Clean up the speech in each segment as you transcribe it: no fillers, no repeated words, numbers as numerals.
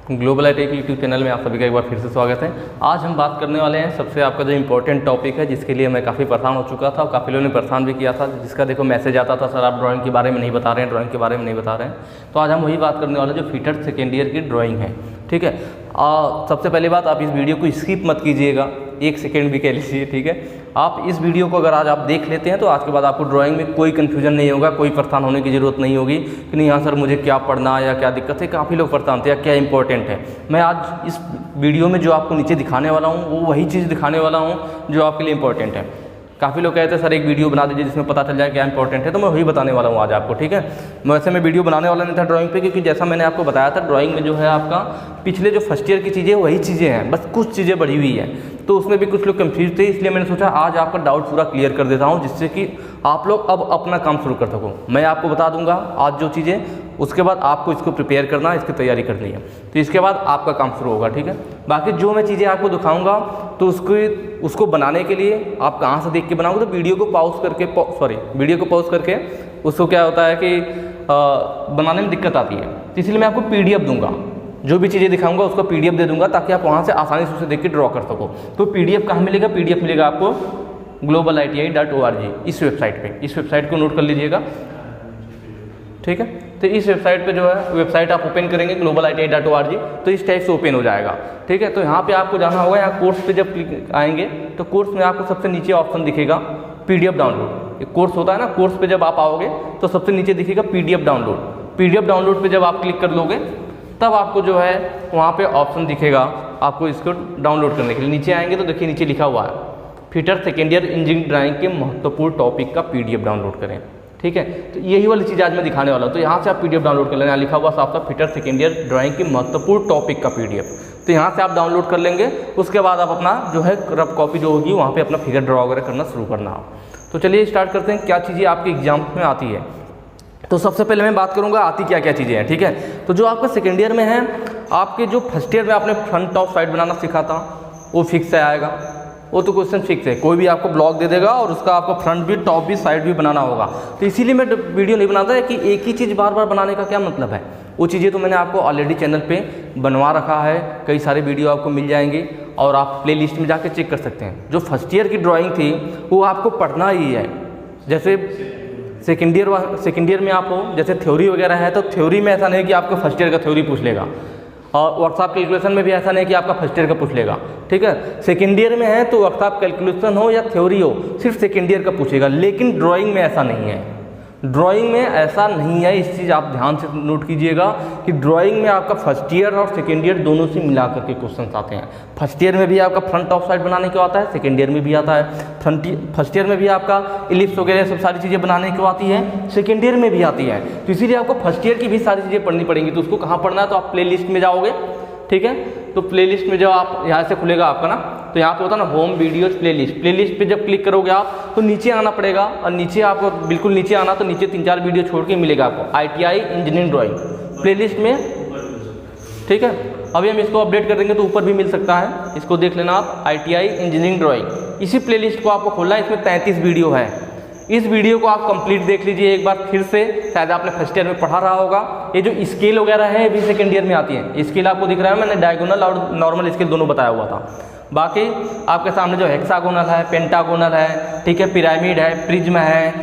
Global IT के YouTube channel में आप सभी का एक बार फिर से स्वागत है। आज हम बात करने वाले हैं सबसे आपका जो इम्पोर्टेंट टॉपिक है, जिसके लिए मैं काफ़ी परेशान हो चुका था और काफ़ी लोगों ने परेशान भी किया था, जिसका देखो मैसेज आता था, सर आप ड्राइंग के बारे में नहीं बता रहे हैं, ड्राइंग के बारे में नहीं बता रहे हैं। तो आज हम वही बात करने वाले जो फिटर सेकेंड ईयर की ड्राइंग है। ठीक है, सबसे पहली बात, आप इस वीडियो को स्किप मत कीजिएगा, 1 सेकेंड भी कह लीजिए। ठीक है, आप इस वीडियो को अगर आज आप देख लेते हैं तो आज के बाद आपको ड्राइंग में कोई कन्फ्यूजन नहीं होगा, कोई परेशान होने की ज़रूरत नहीं होगी कि नहीं हाँ सर मुझे क्या पढ़ना या क्या दिक्कत है। काफ़ी लोग परेशान थे या क्या इंपॉर्टेंट है। मैं आज इस वीडियो में जो आपको नीचे दिखाने वाला हूँ वो वही चीज़ दिखाने वाला हूँ जो आपके लिए इंपॉर्टेंट है। काफ़ी लोग कहते हैं सर एक वीडियो बना दीजिए जिसमें पता चल जाए क्या इंपॉर्टेंट है, तो मैं वही बताने वाला हूँ आज आपको। ठीक है, वैसे मैं वीडियो बनाने वाला नहीं था ड्राइंग पे, क्योंकि जैसा मैंने आपको बताया था ड्राइंग में जो है आपका पिछले जो फर्स्ट ईयर की चीज़ें वही चीज़ें हैं, बस कुछ चीज़ें बढ़ी हुई है। तो उसमें भी कुछ लोग कंफ्यूज थे, इसलिए मैंने सोचा आज आपका डाउट पूरा क्लियर कर देता हूँ, जिससे कि आप लोग अब अपना काम शुरू कर सको। मैं आपको बता दूंगा आज जो चीज़ें, उसके बाद आपको इसको प्रिपेयर करना, इसकी तैयारी करनी है, तो इसके बाद आपका काम शुरू होगा। ठीक है, बाकी जो मैं चीज़ें आपको दिखाऊंगा तो उसको बनाने के लिए आप कहाँ से देख के बनाओगे, तो वीडियो को पॉज करके उसको क्या होता है कि बनाने में दिक्कत आती है, तो इसलिए मैं आपको PDF दूंगा। जो भी चीज़ें दिखाऊंगा उसको PDF दे दूंगा ताकि आप वहाँ से आसानी से उसे देख के ड्रॉ कर सको। तो PDF कहाँ मिलेगा? PDF मिलेगा आपको globaliti.org इस वेबसाइट पे। इस वेबसाइट को नोट कर लीजिएगा। ठीक है, तो इस वेबसाइट पे जो है वेबसाइट आप ओपन करेंगे globaliti.org, तो इस टाइप से ओपन हो जाएगा। ठीक है, तो यहाँ पे आपको जाना होगा, यहाँ कोर्स पे जब क्लिक आएंगे तो कोर्स में आपको सबसे नीचे ऑप्शन दिखेगा PDF डाउनलोड। एक कोर्स होता है ना, कोर्स पे जब आप आओगे तो सबसे नीचे दिखेगा PDF डाउनलोड। PDF डाउनलोड पे जब आप क्लिक कर लोगे तब आपको जो है वहाँ पे ऑप्शन दिखेगा आपको इसको डाउनलोड करने के लिए। नीचे आएंगे तो देखिए नीचे लिखा हुआ है fitter second year engineering drawing के महत्वपूर्ण टॉपिक का PDF डाउनलोड करें। ठीक है, तो यही वाली चीज़ आज मैं दिखाने वाला हूँ। तो यहाँ से आप PDF डाउनलोड कर लेना, यहाँ लिखा हुआ साफ साफ फिटर सेकेंड ईयर ड्राइंग के महत्वपूर्ण टॉपिक का PDF। तो यहाँ से आप डाउनलोड कर लेंगे, उसके बाद आप अपना जो है रफ कॉपी जो होगी वहाँ पर अपना फिगर ड्रॉ वगैरह करना शुरू करना हो। तो चलिए स्टार्ट करते हैं, क्या चीज़ें आपके एग्जाम में आती है। तो सबसे पहले मैं बात करूंगा आती क्या क्या चीज़ें हैं। ठीक है, तो जो आपका सेकेंड ईयर में है, आपके जो फर्स्ट ईयर में आपने फ्रंट टॉप साइड बनाना सीखा था वो फिक्स से आएगा, वो तो क्वेश्चन फिक्स है। कोई भी आपको ब्लॉक दे देगा और उसका आपको फ्रंट भी टॉप भी साइड भी बनाना होगा। तो इसीलिए मैं वीडियो नहीं बनाता है कि एक ही चीज़ बार बार बनाने का क्या मतलब है। वो चीज़ें तो मैंने आपको ऑलरेडी चैनल पे बनवा रखा है, कई सारे वीडियो आपको मिल जाएंगे और आप प्ले लिस्ट में जाके चेक कर सकते हैं। जो फर्स्ट ईयर की ड्राइंग थी वो आपको पढ़ना ही है। जैसे सेकेंड ईयर में आप हो, जैसे थ्योरी वगैरह है, तो थ्योरी में ऐसा नहीं कि आपको फर्स्ट ईयर का थ्योरी पूछ लेगा, और वर्कशॉप कैलकुलेशन में भी ऐसा नहीं कि आपका फर्स्ट ईयर का पूछ लेगा। ठीक है, सेकेंड ईयर में है तो वर्कशॉप कैलकुलेशन हो या थ्योरी हो, सिर्फ सेकेंड ईयर का पूछेगा। लेकिन ड्राइंग में ऐसा नहीं है, ड्राइंग में ऐसा नहीं है। इस चीज़ आप ध्यान से नोट कीजिएगा कि ड्राइंग में आपका फर्स्ट ईयर और सेकेंड ईयर दोनों से मिला करके क्वेश्चन आते हैं। फर्स्ट ईयर में भी आपका फ्रंट टॉप साइड बनाने को आता है, सेकेंड ईयर में भी आता है। फर्स्ट ईयर में भी आपका इलिप्स वगैरह सब सारी चीज़ें बनाने को आती है, सेकेंड ईयर में भी आती है। तो इसीलिए आपको फर्स्ट ईयर की भी सारी चीज़ें पढ़नी पड़ेंगी। तो उसको कहाँ पढ़ना है, तो आप प्ले लिस्ट में जाओगे। ठीक है, तो प्ले लिस्ट में जब आप यहाँ से खुलेगा आपका ना, तो यहाँ पे होता है ना होम वीडियोज प्ले लिस्ट पे जब क्लिक करोगे आप तो नीचे आना पड़ेगा, और नीचे आपको बिल्कुल नीचे आना तो नीचे 3-4 वीडियो छोड़ के मिलेगा आपको ITI engineering drawing play list में। ठीक है, अभी हम इसको अपडेट कर देंगे तो ऊपर भी मिल सकता है, इसको देख लेना आप ITI इंजीनियरिंग ड्राइंग। इसी प्ले लिस्ट को आपको खोलना है, इसमें 33 वीडियो है। इस वीडियो को आप कंप्लीट देख लीजिए एक बार फिर से, शायद आपने फर्स्ट ईयर में पढ़ा रहा होगा। ये जो स्केल वगैरह है भी सेकेंड ईयर में आती है। स्केल आपको दिख रहा है, मैंने डायगोनल और नॉर्मल स्केल दोनों बताया हुआ था। बाकी आपके सामने जो हेक्सागोनल है, पेंटागोनल है, ठीक है, पिरामिड है, प्रिज्म है,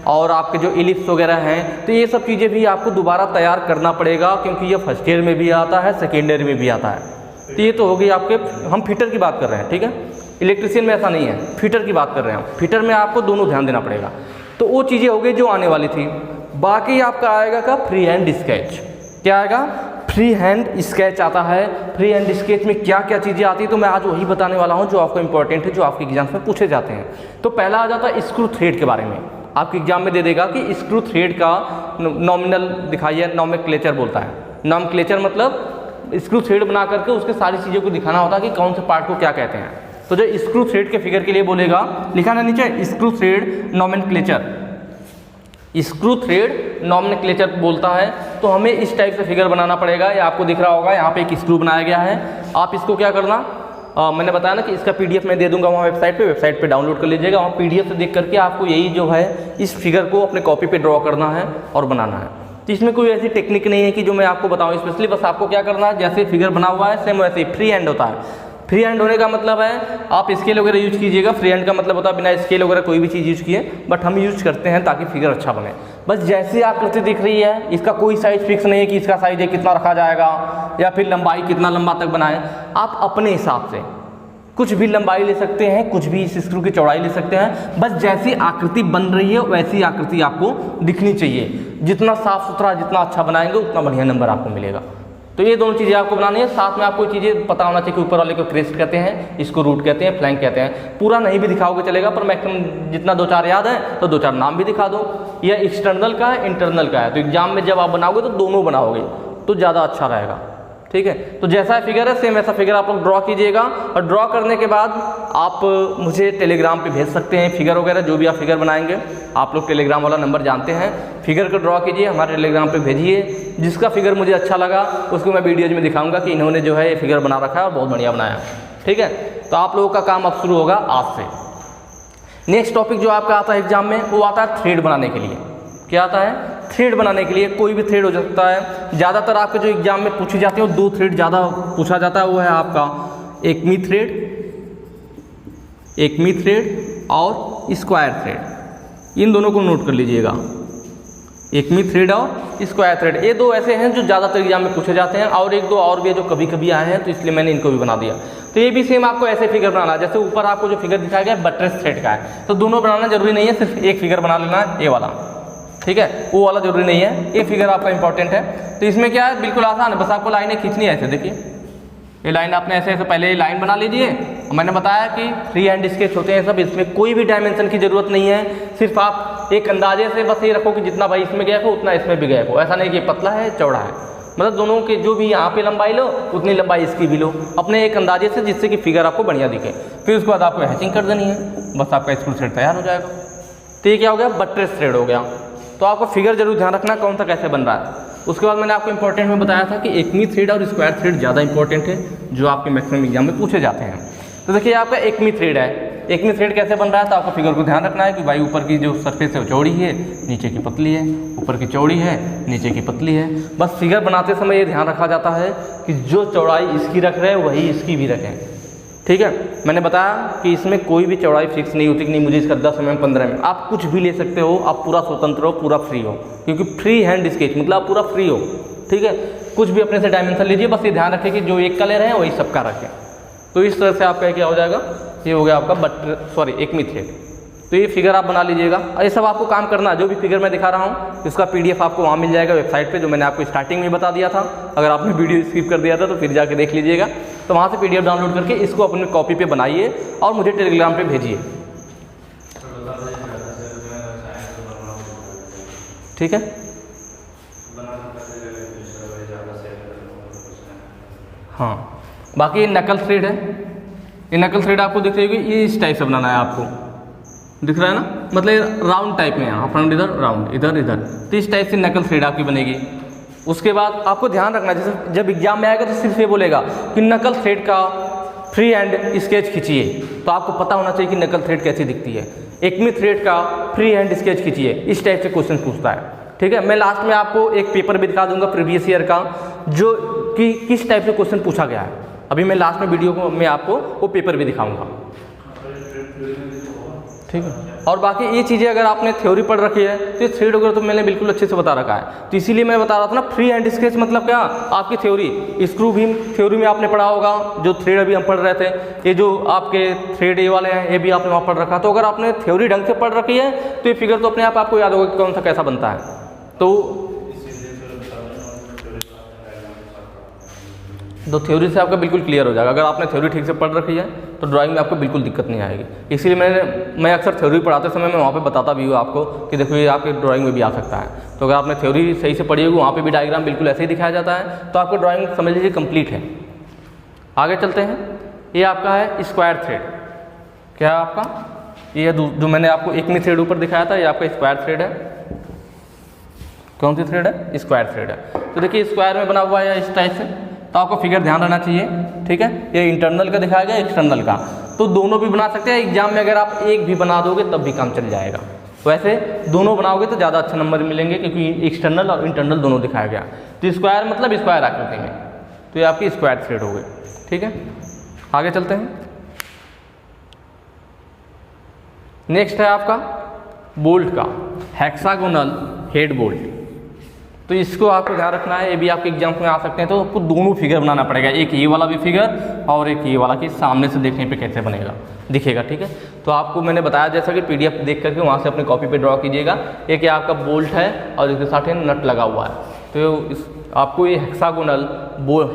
और आपके जो इलिप्स वगैरह हैं, तो ये सब चीज़ें भी आपको दोबारा तैयार करना पड़ेगा, क्योंकि ये फर्स्ट ईयर में भी आता है, सेकेंड ईयर में भी आता है। तो ये तो होगी आपके, हम फिटर की बात कर रहे हैं। ठीक है, इलेक्ट्रिशियन में ऐसा नहीं है, फिटर की बात कर रहे हैं हम। फिटर में आपको दोनों ध्यान देना पड़ेगा। तो वो चीज़ें हो गई जो आने वाली थी। बाकी आपका आएगा का फ्री हैंड स्केच। क्या आएगा? फ्री हैंड स्केच आता है। फ्री हैंड स्केच में क्या क्या चीज़ें आती है, तो मैं आज वही बताने वाला हूँ जो आपको इंपॉर्टेंट है, जो आपके एग्जाम्स में पूछे जाते हैं। तो पहला आ जाता है स्क्रू थ्रेड के बारे में। आपके एग्जाम में दे देगा कि स्क्रू थ्रेड का नॉमिनल दिखाइए, नॉमेनक्लेचर बोलता है। नॉमेनक्लेचर मतलब स्क्रू थ्रेड बना करके उसके सारी चीज़ों को दिखाना होता है कि कौन से पार्ट को क्या कहते हैं। तो जो स्क्रू थ्रेड के फिगर के लिए बोलेगा, लिखा ना नीचे screw thread nomenclature, screw thread nomenclature बोलता है। तो हमें इस टाइप से फिगर बनाना पड़ेगा। ये आपको दिख रहा होगा, यहाँ पे एक स्क्रू बनाया गया है। आप इसको क्या करना, मैंने बताया ना कि इसका PDF मैं दे दूंगा वहाँ वेबसाइट पे डाउनलोड कर लीजिएगा। वहाँ PDF से देख करके आपको यही जो है इस फिगर को अपने कॉपी पे ड्रॉ करना है और बनाना है। तो इसमें कोई ऐसी टेक्निक नहीं है कि जो मैं आपको बताऊं स्पेशली, बस आपको क्या करना है, जैसे फिगर बना हुआ है सेम वैसे ही फ्री हैंड होता है। फ्री हैंड होने का मतलब है आप स्केल वगैरह यूज कीजिएगा, फ्री हैंड का मतलब होता है बिना स्केल वगैरह कोई भी चीज़ यूज किए, बट हम यूज करते हैं ताकि फिगर अच्छा बने। बस जैसी आकृति दिख रही है, इसका कोई साइज फिक्स नहीं है कि इसका साइज कितना रखा जाएगा या फिर लंबाई कितना लंबा तक बनाएं। आप अपने हिसाब से कुछ भी लंबाई ले सकते हैं, कुछ भी इस स्क्रू की चौड़ाई ले सकते हैं, बस जैसी आकृति बन रही है वैसी आकृति आपको दिखनी चाहिए। जितना साफ सुथरा, जितना अच्छा बनाएंगे उतना बढ़िया नंबर आपको मिलेगा। तो ये दोनों चीज़ें आपको बनानी है। साथ में आपको चीज़ें पता होना चाहिए कि ऊपर वाले को क्रेस्ट कहते हैं, इसको रूट कहते हैं, फ्लैंक कहते हैं। पूरा नहीं भी दिखाओगे चलेगा, पर मैक्सिमम जितना 2-4 याद है तो 2-4 नाम भी दिखा दो। यह एक्सटर्नल का है, इंटरनल का है, तो एग्जाम में जब आप बनाओगे तो दोनों बनाओगे तो ज़्यादा अच्छा रहेगा। ठीक है, तो जैसा फिगर है सेम वैसा फिगर आप लोग ड्रॉ कीजिएगा, और ड्रॉ करने के बाद आप मुझे टेलीग्राम पे भेज सकते हैं फिगर वगैरह, जो भी आप फिगर बनाएंगे। आप लोग टेलीग्राम वाला नंबर जानते हैं, फिगर को ड्रॉ कीजिए, हमारे टेलीग्राम पे भेजिए। जिसका फिगर मुझे अच्छा लगा उसको मैं वीडियोज में दिखाऊंगा कि इन्होंने जो है ये फिगर बना रखा है और बहुत बढ़िया बनाया। ठीक है, तो आप लोगों का काम अब शुरू होगा आज से। नेक्स्ट टॉपिक जो आपका आता है एग्जाम में वो आता है थ्रेड बनाने के लिए। क्या आता है? थ्रेड बनाने के लिए। कोई भी थ्रेड हो सकता है। ज़्यादातर आपके जो एग्जाम में पूछी जाती है वो 2 थ्रेड ज़्यादा पूछा जाता है, वो है आपका एकमी थ्रेड और स्क्वायर थ्रेड। इन दोनों को नोट कर लीजिएगा, एकमी थ्रेड और स्क्वायर थ्रेड। ये 2 ऐसे हैं जो ज़्यादातर एग्जाम में पूछे जाते हैं, और 1-2 और भी है जो कभी कभी आए हैं, तो इसलिए मैंने इनको भी बना दिया। तो ये भी सेम आपको ऐसे फिगर बनाना है, जैसे ऊपर आपको जो फिगर दिखाया गया है बटरेस थ्रेड का है, तो दोनों बनाना जरूरी नहीं है, सिर्फ एक फिगर बना लेना है, ये वाला। ठीक है, वो वाला जरूरी नहीं है, ये फिगर आपका इंपॉर्टेंट है। तो इसमें क्या है, बिल्कुल आसान है, बस आपको लाइनें खींचनी है। ऐसे देखिए, ये लाइन आपने ऐसे ऐसे पहले ये लाइन बना लीजिए। मैंने बताया कि फ्री हैंड स्केच होते हैं सब, इसमें कोई भी डायमेंशन की जरूरत नहीं है। सिर्फ आप एक अंदाजे से बस ये रखो कि जितना भाई इसमें गैप हो उतना इसमें भी गैप हो। ऐसा नहीं कि पतला है चौड़ा है, मतलब दोनों के जो भी यहाँ पे लंबाई लो उतनी लंबाई इसकी भी लो, अपने एक अंदाजे से, जिससे कि फिगर आपको बढ़िया दिखे। फिर उसके बाद आपको हैचिंग कर देनी है, बस आपका स्क्रू थ्रेड तैयार हो जाएगा। तो ये क्या हो गया, बटरेस थ्रेड हो गया। तो आपको फिगर जरूर ध्यान रखना कौन सा कैसे बन रहा है। उसके बाद मैंने आपको इंपॉर्टेंट में बताया था कि एकमी थ्रेड और स्क्वायर थ्रेड ज़्यादा इंपॉर्टेंट है, जो आपके मैक्सिमम एग्जाम में पूछे जाते हैं। तो देखिए आपका एकमी थ्रेड है, एकमी थ्रेड कैसे बन रहा है, तो आपको फिगर को ध्यान रखना है कि भाई ऊपर की जो सरफेस है वो चौड़ी है, नीचे की पतली है, ऊपर की चौड़ी है, नीचे की पतली है। बस फिगर बनाते समय ये ध्यान रखा जाता है कि जो चौड़ाई इसकी रख रहे हैं वही इसकी भी रखें। ठीक है, मैंने बताया कि इसमें कोई भी चौड़ाई फिक्स नहीं होती कि नहीं मुझे इसका 10 mm 15 mm, आप कुछ भी ले सकते हो, आप पूरा स्वतंत्र हो, पूरा फ्री हो, क्योंकि फ्री हैंड स्केच मतलब आप पूरा फ्री हो। ठीक है, कुछ भी अपने से डायमेंशन लीजिए, बस ये ध्यान रखें कि जो एक का ले रहे हैं वही सबका रखें। तो इस तरह से आपका क्या हो जाएगा, ये हो गया आपका एकमी थ्रेड। तो ये फिगर आप बना लीजिएगा, और ये सब आपको काम करना है। जो भी फिगर मैं दिखा रहा हूँ इसका PDF आपको वहाँ मिल जाएगा वेबसाइट पे, जो मैंने आपको स्टार्टिंग में बता दिया था। अगर आपने वीडियो स्किप कर दिया था तो फिर जाके देख लीजिएगा। तो वहाँ से PDF डाउनलोड करके इसको अपनी कॉपी पे बनाइए और मुझे टेलीग्राम पे भेजिए। ठीक है, हाँ। बाकी ये नकल थ्रेड है, ये नकल थ्रेड आपको दिख रही होगी, ये इस टाइप से बनाना है आपको, दिख रहा है ना, मतलब राउंड टाइप में, यहाँ फ्रंट इधर राउंड इधर इधर, तो इस टाइप से नकल थ्रेड आपकी बनेगी। उसके बाद आपको ध्यान रखना, जैसे जब एग्जाम में आएगा तो सिर्फ ये बोलेगा कि नकल थ्रेड का फ्री हैंड स्केच खींचिए, तो आपको पता होना चाहिए कि नकल थ्रेड कैसी दिखती है। एकमी थ्रेड का फ्री हैंड स्केच खींचिए, इस टाइप से क्वेश्चन पूछता है। ठीक है, मैं लास्ट में आपको एक पेपर भी दिखा दूंगा प्रीवियस ईयर का, जो कि किस टाइप से क्वेश्चन पूछा गया है। अभी मैं लास्ट में वीडियो में आपको वो पेपर भी दिखाऊंगा। ठीक है, और बाकी ये चीज़ें अगर आपने थ्योरी पढ़ रखी है तो ये थ्रेड वगैरह तो मैंने बिल्कुल अच्छे से बता रखा है। तो इसीलिए मैं बता रहा था ना, फ्री हैंड स्केच मतलब क्या, आपकी थ्योरी। स्क्रू भी थ्योरी में आपने पढ़ा होगा, जो थ्रेड अभी हम पढ़ रहे थे, ये जो आपके थ्रेड ये वाले हैं ये भी आपने वहाँ पढ़ रखा। तो अगर आपने थ्योरी ढंग से पढ़ रखी है तो ये फिगर तो अपने आप आपको याद होगा कि कौन सा कैसा बनता है। तो थ्योरी से आपका बिल्कुल क्लियर हो जाएगा। अगर आपने थ्योरी ठीक से पढ़ रखी है तो ड्राइंग में आपको बिल्कुल दिक्कत नहीं आएगी। इसीलिए मैं अक्सर थ्योरी पढ़ाते समय मैं वहाँ पे बताता भी हूँ आपको कि देखो ये आपके ड्राइंग में भी आ सकता है। तो अगर आपने थ्योरी सही से पढ़ी होगी, वहाँ पे भी डायग्राम बिल्कुल ऐसे ही दिखाया जाता है, तो आपको ड्राइंग समझ लीजिए कंप्लीट है। आगे चलते हैं, ये आपका है स्क्वायर थ्रेड। क्या है आपका, ये जो मैंने आपको एकमी थ्रेड ऊपर दिखाया था, ये आपका स्क्वायर थ्रेड है। कौन सी थ्रेड है, स्क्वायर थ्रेड है। तो देखिए स्क्वायर में बना हुआ है इस टाइप से, तो आपको फिगर ध्यान रहना चाहिए। ठीक है, ये इंटरनल का दिखाया गया, एक्सटर्नल का, तो दोनों भी बना सकते हैं। एग्जाम में अगर आप एक भी बना दोगे तब भी काम चल जाएगा। वैसे दोनों बनाओगे तो ज़्यादा अच्छा नंबर मिलेंगे, क्योंकि एक्सटर्नल और इंटरनल दोनों दिखाया गया। तो स्क्वायर मतलब स्क्वायर आकृति में, तो ये आपकी स्क्वायर थ्रेड हो गई। ठीक है, आगे चलते हैं। नेक्स्ट है आपका बोल्ट का, हेक्सागोनल हेड बोल्ट। तो इसको आपको ध्यान रखना है, ये भी आपके एग्जाम में आ सकते हैं। तो आपको दोनों फिगर बनाना पड़ेगा, एक ये वाला भी फिगर और एक ये वाला, कि सामने से देखने पे कैसे बनेगा दिखेगा। ठीक है, तो आपको मैंने बताया जैसा कि पीडीएफ देख करके वहाँ से अपनी कॉपी पे ड्रॉ कीजिएगा। एक ये आपका बोल्ट है और इसके साथ ही नट लगा हुआ है। तो आपको ये हेक्सागोनल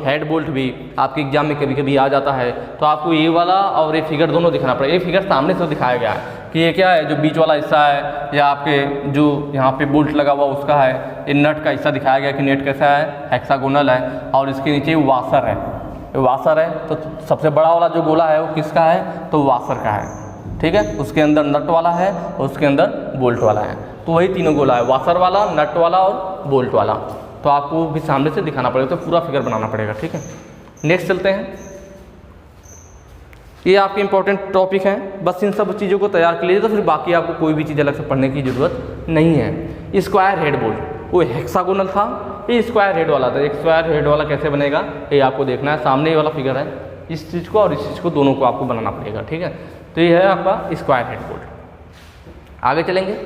हेड बोल्ट भी आपके एग्जाम में कभी कभी आ जाता है। तो आपको ये वाला और ये फिगर दोनों दिखाना पड़ेगा। ये फिगर सामने से दिखाया गया है कि ये क्या है, जो बीच वाला हिस्सा है या आपके जो यहाँ पे बोल्ट लगा हुआ उसका है। ये नट का हिस्सा दिखाया गया कि नेट कैसा है, हेक्सागोनल है, और इसके नीचे वाशर है। वाशर है तो सबसे बड़ा वाला जो गोला है वो किसका है, तो वाशर का है। ठीक है, उसके अंदर नट वाला है और उसके अंदर बोल्ट वाला है। तो वही तीनों गोला है, वाशर वाला, नट वाला और बोल्ट वाला। तो आपको भी सामने से दिखाना पड़ेगा, तो पूरा फिगर बनाना पड़ेगा। ठीक है, नेक्स्ट चलते हैं। ये आपके इंपॉर्टेंट टॉपिक हैं, बस इन सब चीज़ों को तैयार कर लीजिए, तो फिर बाकी आपको कोई भी चीज़ अलग से पढ़ने की ज़रूरत नहीं है। स्क्वायर हेड बोल्ट, वो हेक्सागोनल था, ये स्क्वायर हेड वाला था। स्क्वायर हेड वाला कैसे बनेगा ये आपको देखना है। सामने ये वाला फिगर है, इस चीज़ को और इस चीज़ को दोनों को आपको बनाना पड़ेगा। ठीक है, तो ये है आपका स्क्वायर हेड बोल्ट। आगे चलेंगे,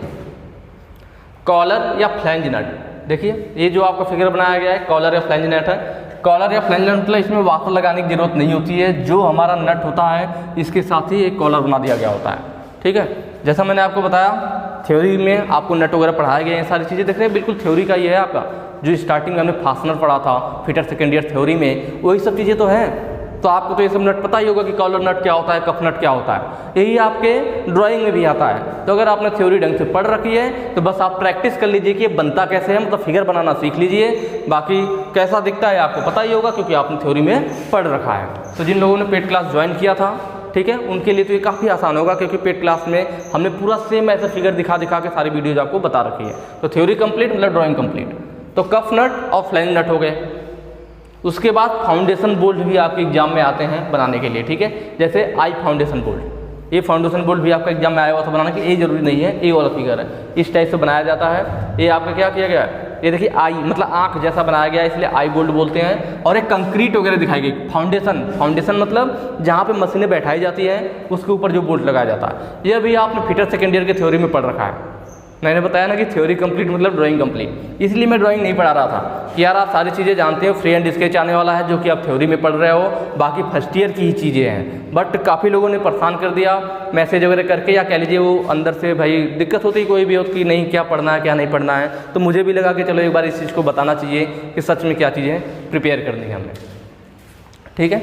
कॉलर या फ्लैंज नट। देखिए ये जो आपका फिगर बनाया गया है, कॉलर या फ्लैंज नट है। कॉलर या फ्लैंज नट मतलब इसमें वाशर लगाने की जरूरत नहीं होती है, जो हमारा नट होता है इसके साथ ही एक कॉलर बना दिया गया होता है। ठीक है, जैसा मैंने आपको बताया थ्योरी में आपको नट वगैरह पढ़ाए गए हैं, सारी चीज़ें देख रहे हैं, बिल्कुल थ्योरी का ये है आपका। जो स्टार्टिंग में हमने फास्टनर पढ़ा था फिटर सेकेंड ईयर थ्योरी में, वही सब चीज़ें तो हैं। तो आपको तो ये सब नट पता ही होगा कि कॉलर नट क्या होता है, कफ नट क्या होता है, यही आपके ड्राइंग में भी आता है। तो अगर आपने थ्योरी ढंग से पढ़ रखी है तो बस आप प्रैक्टिस कर लीजिए कि ये बनता कैसे है, मतलब फिगर बनाना सीख लीजिए। बाकी कैसा दिखता है आपको पता ही होगा, क्योंकि आपने थ्योरी में पढ़ रखा है। तो जिन लोगों ने पेड क्लास ज्वाइन किया था, ठीक है, उनके लिए तो ये काफ़ी आसान होगा, क्योंकि पेड क्लास में हमने पूरा सेम ऐसे फिगर दिखा के सारी वीडियोज आपको बता रखी है। तो थ्योरी कंप्लीट मतलब ड्राइंग कंप्लीट। तो कफ नट और फ्लैंज नट हो गए। उसके बाद फाउंडेशन बोल्ट भी आपके एग्जाम में आते हैं बनाने के लिए। ठीक है, जैसे आई फाउंडेशन बोल्ट, ये फाउंडेशन बोल्ट भी आपका एग्जाम में आया हुआ था बनाना, कि ये जरूरी नहीं है, ये वाला फिगर है, इस टाइप से बनाया जाता है। ये आपका क्या किया गया है, ये देखिए आई मतलब आंख जैसा बनाया गया है, इसलिए आई बोल्ट बोलते हैं। और एक कंक्रीट वगैरह दिखाई गई। फाउंडेशन मतलब जहाँ पे मशीनें बैठाई जाती हैं उसके ऊपर जो बोल्ट लगाया जाता है। यह भी आपने फिटर सेकेंड ईयर के थ्योरी में पढ़ रखा है। मैंने बताया ना कि थ्योरी कंप्लीट मतलब ड्राइंग कंप्लीट, इसलिए मैं ड्राइंग नहीं पढ़ा रहा था कि यार आप सारी चीज़ें जानते हो, फ्री हैंड स्केच आने वाला है जो कि आप थ्योरी में पढ़ रहे हो, बाकी फर्स्ट ईयर की ही चीज़ें हैं। बट काफ़ी लोगों ने परेशान कर दिया मैसेज वगैरह करके, या कह लीजिए वो अंदर से भाई दिक्कत होती कोई भी हो कि नहीं क्या पढ़ना है क्या नहीं पढ़ना है। तो मुझे भी लगा कि चलो एक बार इस चीज़ को बताना चाहिए कि सच में क्या चीज़ें प्रिपेयर करनी है हमने। ठीक है,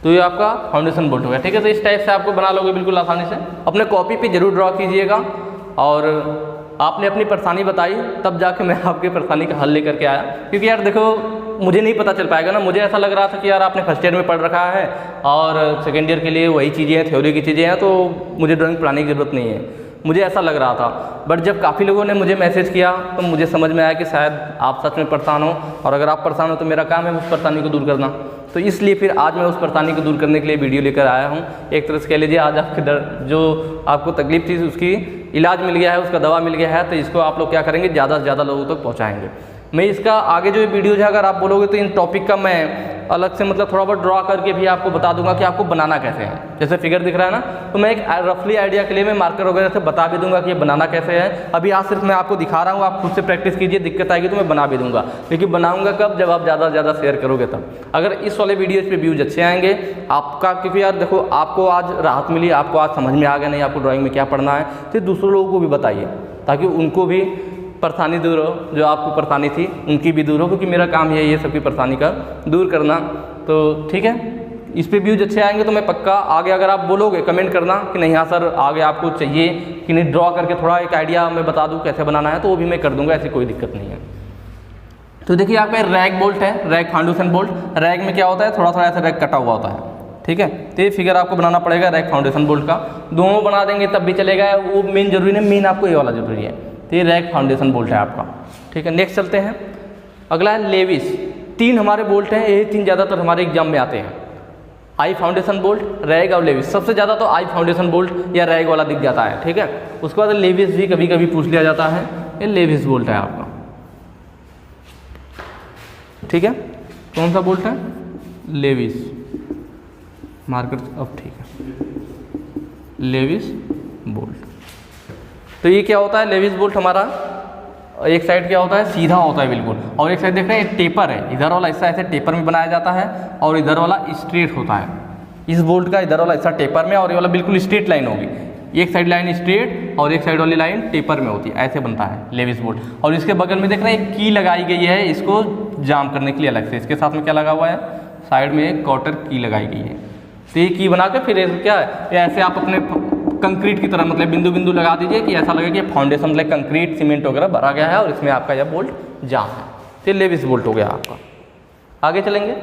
तो ये आपका फाउंडेशन बोल्ट हो गया। ठीक है, तो इस टाइप से आपको बना लोगे बिल्कुल आसानी से। अपने कॉपी पे जरूर ड्रॉ कीजिएगा, और आपने अपनी परेशानी बताई तब जाके मैं आपकी परेशानी का हल लेकर के आया। क्योंकि यार देखो मुझे नहीं पता चल पाएगा ना, मुझे ऐसा लग रहा था कि यार आपने फर्स्ट ईयर में पढ़ रखा है और सेकेंड ईयर के लिए वही चीज़ें हैं, थ्योरी की चीज़ें हैं, तो मुझे ड्राइंग पढ़ाने की ज़रूरत नहीं है, मुझे ऐसा लग रहा था। बट जब काफ़ी लोगों ने मुझे मैसेज किया तो मुझे समझ में आया कि शायद आप सच में परेशान हो, और अगर आप परेशान हो तो मेरा काम है उस परेशानी को दूर करना। तो इसलिए फिर आज मैं उस परेशानी को दूर करने के लिए वीडियो लेकर आया हूँ। एक तरह से कह लीजिए आज आपके जो आपको तकलीफ थी उसकी इलाज मिल गया है, उसका दवा मिल गया है। तो इसको आप लोग क्या करेंगे, ज़्यादा से ज़्यादा लोगों तक पहुँचाएँगे। मैं इसका आगे जो वीडियोज है अगर आप बोलोगे तो इन टॉपिक का मैं अलग से मतलब थोड़ा बहुत ड्रॉ करके भी आपको बता दूंगा कि आपको बनाना कैसे है। जैसे फिगर दिख रहा है ना, तो मैं एक रफली आइडिया के लिए मैं मार्कर वगैरह से बता भी दूंगा कि ये बनाना कैसे है। अभी आज सिर्फ मैं आपको दिखा रहा हूँ, आप खुद से प्रैक्टिस कीजिए, दिक्कत आएगी तो मैं बना भी दूंगा। लेकिन बनाऊंगा कब, जब आप ज़्यादा से ज़्यादा शेयर करोगे तब। अगर इस वाले वीडियोज़ पे व्यूज अच्छे आएंगे आपका, क्योंकि यार देखो आपको आज राहत मिली, आपको आज समझ में आ गया नहीं आपको ड्राइंग में क्या पढ़ना है, तो दूसरों लोगों को भी बताइए ताकि उनको भी परेशानी दूर हो, जो आपको परेशानी थी उनकी भी दूर हो, क्योंकि मेरा काम ये सबकी परेशानी का दूर करना। तो ठीक है, इस पे व्यूज अच्छे आएंगे तो मैं पक्का आगे, अगर आप बोलोगे कमेंट करना कि नहीं हाँ सर आगे आपको चाहिए कि नहीं ड्रॉ करके थोड़ा एक आइडिया मैं बता दूं कैसे बनाना है, तो वो भी मैं कर दूंगा, ऐसी कोई दिक्कत नहीं है। तो देखिए आपका रैग बोल्ट है, रैग फाउंडेशन बोल्ट। रैग में क्या होता है, थोड़ा थोड़ा ऐसा रैग कटा हुआ होता है। ठीक है, तो ये फिगर आपको बनाना पड़ेगा रैग फाउंडेशन बोल्ट का। दोनों बना देंगे तब भी चलेगा, वो मेन जरूरी नहीं, मेन आपको ये वाला जरूरी है। तो ये रैग फाउंडेशन बोल्ट है आपका। ठीक है, नेक्स्ट चलते हैं। अगला है लेविस। 3 हमारे बोल्ट हैं, यही 3 ज़्यादातर हमारे एग्जाम में आते हैं। आई फाउंडेशन बोल्ट, रैग और लेविस। सबसे ज़्यादा तो आई फाउंडेशन बोल्ट या रैग वाला दिख जाता है, ठीक है। उसके बाद लेविस भी कभी कभी पूछ लिया जाता है, ये लेविस बोल्ट है आपका, ठीक है। कौन सा बोल्ट है? लेविस मार्कर, अब ठीक है, लेविस बोल्ट। तो ये क्या होता है? लेविस बोल्ट हमारा एक साइड क्या होता है? सीधा होता है बिल्कुल, और एक साइड देख रहे हैं टेपर है, इधर वाला हिस्सा ऐसे टेपर में बनाया जाता है और इधर वाला स्ट्रेट होता है। इस बोल्ट का इधर वाला हिस्सा टेपर में और ये वाला बिल्कुल स्ट्रेट लाइन होगी, एक साइड लाइन स्ट्रेट और एक साइड वाली लाइन टेपर में होती है, ऐसे बनता है लेविस बोल्ट। और इसके बगल में देख रहे हैं एक की लगाई गई है, इसको जाम करने के लिए अलग से। इसके साथ में क्या लगा हुआ है? साइड में एक क्वार्टर की लगाई गई है। तो ये की बना के फिर क्या है, ऐसे आप अपने कंक्रीट की तरह मतलब बिंदु बिंदु लगा दीजिए कि ऐसा लगे कि फाउंडेशन मतलब कंक्रीट सीमेंट वगैरह भरा गया है और इसमें आपका यह बोल्ट जाम है। तो लेविस बोल्ट हो गया आपका। आगे चलेंगे।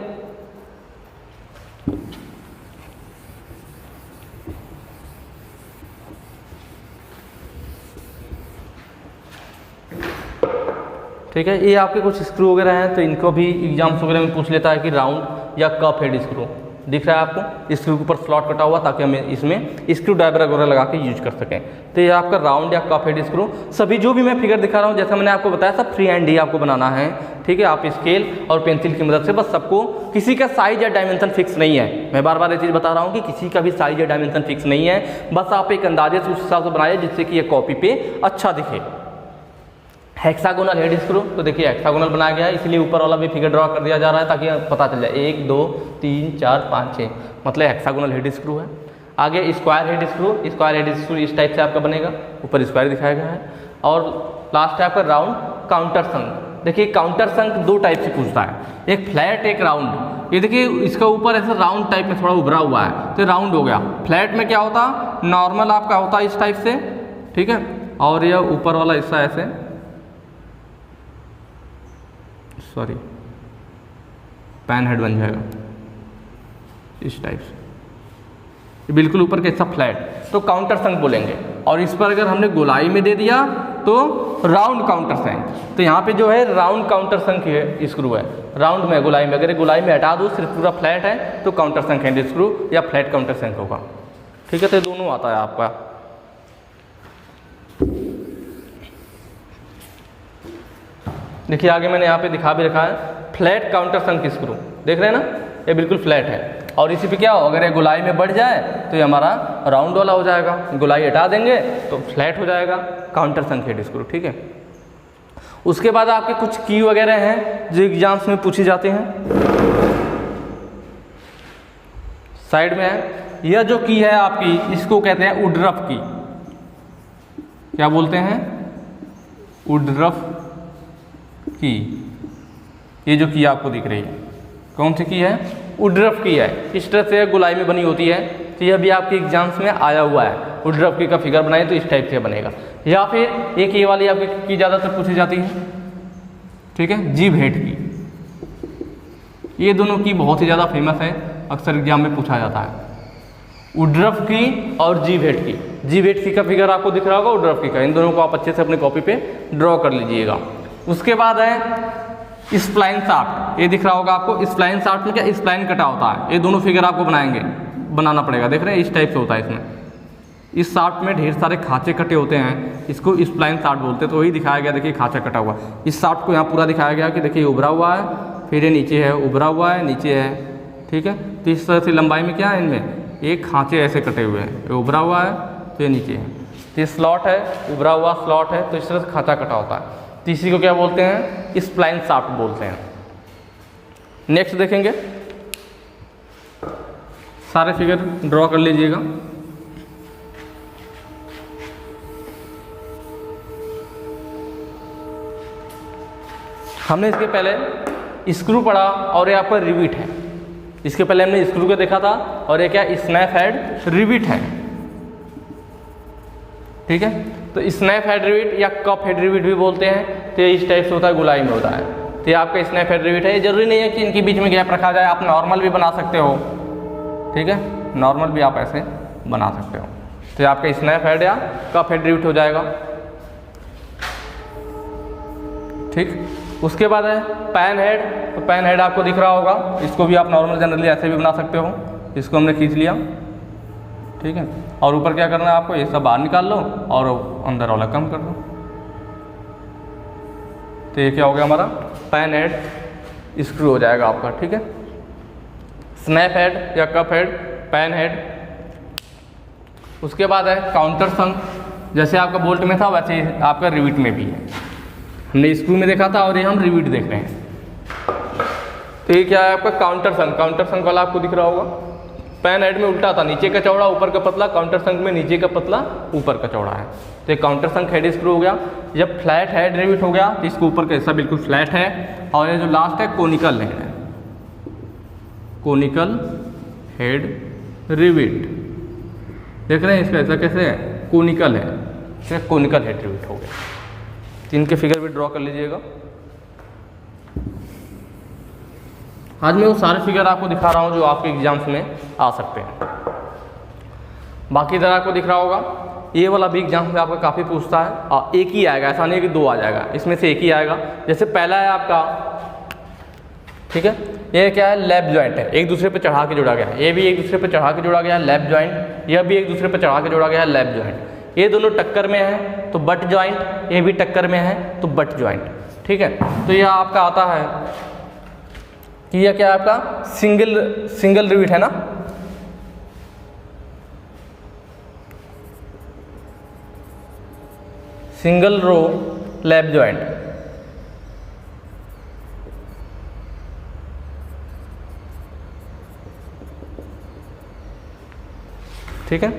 ठीक है, ये आपके कुछ स्क्रू वगैरह हैं, तो इनको भी एग्जाम्स वगैरह में पूछ लेता है कि राउंड या कप हेड स्क्रू दिख रहा है आपको, स्क्रू के ऊपर स्लॉट कटा हुआ ताकि हम इसमें स्क्रू ड्राइवर वगैरह लगा के यूज कर सकें। तो ये आपका राउंड या कप हेड स्क्रू, सभी जो भी मैं फिगर दिखा रहा हूँ जैसा मैंने आपको बताया सब फ्री हैंड ही आपको बनाना है, ठीक है। आप स्केल और पेंसिल की मदद से बस सबको, किसी का साइज या डायमेंशन फिक्स नहीं है, मैं बार बार ये चीज़ बता रहा हूँ कि किसी का भी साइज या डायमेंशन फिक्स नहीं है, बस आप एक अंदाजे से उस हिसाब से बनाइए जिससे कि ये कॉपी पे अच्छा दिखे। हेक्सागोनल हेड स्क्रू, तो देखिए हेक्सागोनल बनाया गया है, इसलिए ऊपर वाला भी फिगर ड्रॉ कर दिया जा रहा है ताकि पता चल जाए 1 2 3 4 5 6, मतलब हेक्सागोनल हेड स्क्रू है। आगे square head screw, square head screw इस टाइप से आपका बनेगा, ऊपर स्क्वायर दिखाया गया है। और लास्ट है आपका राउंड काउंटर संक। देखिए काउंटर संक दो टाइप से पूछता है, एक फ्लैट एक राउंड। ये देखिए इसका ऊपर ऐसा राउंड टाइप में थोड़ा उभरा हुआ है तो राउंड हो गया। फ्लैट में क्या होता, नॉर्मल आपका होता है इस टाइप से, ठीक है, और यह ऊपर वाला हिस्सा ऐसे, सॉरी पैन हेड बन जाएगा इस टाइप से, बिल्कुल ऊपर का हिस्सा फ्लैट, तो काउंटर संक बोलेंगे। और इस पर अगर हमने गोलाई में दे दिया तो राउंड काउंटर संक। तो यहाँ पे जो है राउंड काउंटर संक है स्क्रू है, राउंड में गोलाई में, अगर गोलाई में हटा दो सिर्फ पूरा फ्लैट है तो काउंटर संक हैंड स्क्रू या फ्लैट काउंटर संक होगा, ठीक है। तो दोनों आता है आपका। देखिए आगे मैंने यहाँ पे दिखा भी रखा है फ्लैट काउंटर संक स्क्रू, देख रहे हैं ना, ये बिल्कुल फ्लैट है। और इसी पे क्या हो, अगर ये गोलाई में बढ़ जाए तो ये हमारा राउंड वाला हो जाएगा, गोलाई हटा देंगे तो फ्लैट हो जाएगा, काउंटर संक हेड स्क्रू, ठीक है। उसके बाद आपके कुछ की वगैरह हैं जो एग्जाम्स में पूछी जाते हैं, साइड में है। यह जो की है आपकी, इसको कहते हैं वुडरफ की। क्या बोलते हैं? वुडरफ की। ये जो की आपको दिख रही है कौन सी की है? वुडरफ की है, इस तरह से गोलाई में बनी होती है। तो यह भी आपके एग्जाम्स में आया हुआ है, वुडरफ की का फिगर बनाए तो इस टाइप से बनेगा। या फिर एक ये वाली आपकी की ज़्यादातर पूछी जाती है, ठीक है, जीभ हेड की। ये दोनों की बहुत ही ज़्यादा फेमस है, अक्सर एग्जाम में पूछा जाता है, वुडरफ की और जीभ हेड की। जीभ हेड की का फिगर आपको दिख रहा होगा, वुडरफ की का, इन दोनों को आप अच्छे से अपने कॉपी पे ड्रॉ कर लीजिएगा। उसके बाद है स्प्लाइन शाफ्ट, ये दिख रहा होगा आपको। स्प्लाइन शाफ्ट में क्या, स्प्लाइन कटा होता है, ये दोनों फिगर आपको बनाना पड़ेगा, देख रहे हैं इस टाइप से होता है। इसमें इस शाफ्ट में ढेर सारे खांचे कटे होते हैं, इसको स्प्लाइन शाफ्ट बोलते हैं। तो वही दिखाया गया, देखिए खांचा कटा हुआ, इस शाफ्ट को यहाँ पूरा दिखाया गया कि देखिए उभरा हुआ है, फिर ये नीचे है, उभरा हुआ है, नीचे है, ठीक है। तो इस तरह से लंबाई में क्या है, इनमें एक खांचे ऐसे कटे हुए हैं, ये उभरा हुआ है तो ये नीचे है, तो ये स्लॉट है, उभरा हुआ स्लॉट है, तो इस तरह से खांचा कटा होता है। तो इसी को क्या बोलते हैं, स्प्लाइन शाफ्ट बोलते हैं। नेक्स्ट देखेंगे, सारे फिगर ड्रॉ कर लीजिएगा। हमने इसके पहले स्क्रू पढ़ा और ये आपका रिविट है। इसके पहले हमने स्क्रू को देखा था और ये क्या, स्नैप हेड रिविट है, ठीक है। तो स्नैप हेड रिविट या कप हेड रिविट भी बोलते हैं। तो ये इस टाइप से होता है, गोलाई में होता है। तो ये आपका स्नैप हेड रिविट है। ये जरूरी नहीं है कि इनके बीच में गैप रखा जाए, आप नॉर्मल भी बना सकते हो, ठीक है, नॉर्मल भी आप ऐसे बना सकते हो। तो ये आपका स्नैप हेड या कप हेड रिविट हो जाएगा, ठीक। उसके बाद है पैन हेड। तो पैन हेड आपको दिख रहा होगा, इसको भी आप नॉर्मल जनरली ऐसे भी बना सकते हो, इसको हमने खींच लिया, ठीक है। और ऊपर क्या करना है आपको, ये सब बाहर निकाल लो और अंदर वाला कम कर दो। तो ये क्या हो गया हमारा पैन हेड स्क्रू हो जाएगा आपका, ठीक है। स्नैप हेड या कप हेड, पैन हेड। उसके बाद है काउंटर संक, जैसे आपका बोल्ट में था वैसे आपका रिविट में भी है। हमने स्क्रू में देखा था और ये हम रिविट देख रहे हैं। तो ये क्या है आपका काउंटर संक। काउंटर संक वाला आपको दिख रहा होगा, पैन हेड में उल्टा था, नीचे का चौड़ा ऊपर का पतला, काउंटर संक में नीचे का पतला ऊपर का चौड़ा है। तो ये काउंटर संक हेड स्क्रू हो गया। जब फ्लैट हेड रिविट हो गया तो इसके ऊपर का हिस्सा बिल्कुल फ्लैट है, और ये जो लास्ट है कोनिकल हेड है, कोनिकल हेड रिविट। देख रहे हैं इसका ऐसा कैसे है, कोनिकल है, तो कोनिकल हेड रिविट हो गया। तो इनके फिगर भी ड्रॉ कर लीजिएगा। आज मैं वो सारे फिगर आपको दिखा रहा हूँ जो आपके एग्जाम्स में आ सकते हैं। बाकी इधर आपको दिख रहा होगा, ये वाला भी एग्जाम में आपका काफ़ी पूछता है, और एक ही आएगा, ऐसा नहीं है कि दो आ जाएगा, इसमें से एक ही आएगा। जैसे पहला है आपका, ठीक है, ये क्या है, लैप जॉइंट है, एक दूसरे पे चढ़ा के जोड़ा गया है। ये भी एक दूसरे पे चढ़ा के जोड़ा गया है, लैप जॉइंट। यह भी एक दूसरे पे चढ़ा के जोड़ा गया है, लैप जॉइंट। ये दोनों टक्कर में है तो बट जॉइंट, ये भी टक्कर में है तो बट जॉइंट, ठीक है। तो यह आपका आता है कि यह क्या है आपका सिंगल रिविट है ना, सिंगल रो लैप जॉइंट। ठीक है,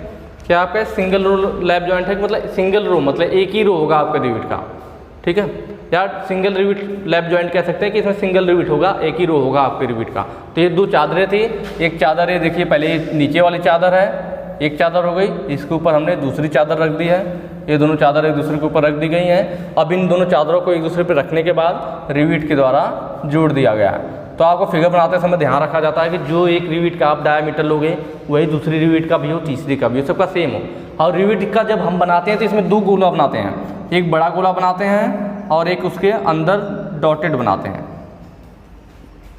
क्या आपका सिंगल रो लैप जॉइंट है, मतलब सिंगल रो मतलब एक ही रो होगा आपका रिविट का, ठीक है। या सिंगल रिविट लैप जॉइंट कह सकते हैं कि इसमें सिंगल रिविट होगा, एक ही रो होगा आपके रिविट का। तो ये दो चादरें थी, एक चादर ये देखिए पहले ये नीचे वाली चादर है, एक चादर हो गई, इसके ऊपर हमने दूसरी चादर रख दी है। ये दोनों चादर एक दूसरे के ऊपर रख दी गई हैं। अब इन दोनों चादरों को एक दूसरे पर रखने के बाद रिविट के द्वारा जोड़ दिया गया है। तो आपको फिगर बनाते समय ध्यान रखा जाता है कि जो एक रिविट का आप डायमीटर लोगे वही दूसरी रिविट का भी हो, तीसरी का भी हो, सबका सेम हो। और रिविट का जब हम बनाते हैं तो इसमें दो गोला बनाते हैं, एक बड़ा गोला बनाते हैं और एक उसके अंदर डॉटेड बनाते हैं।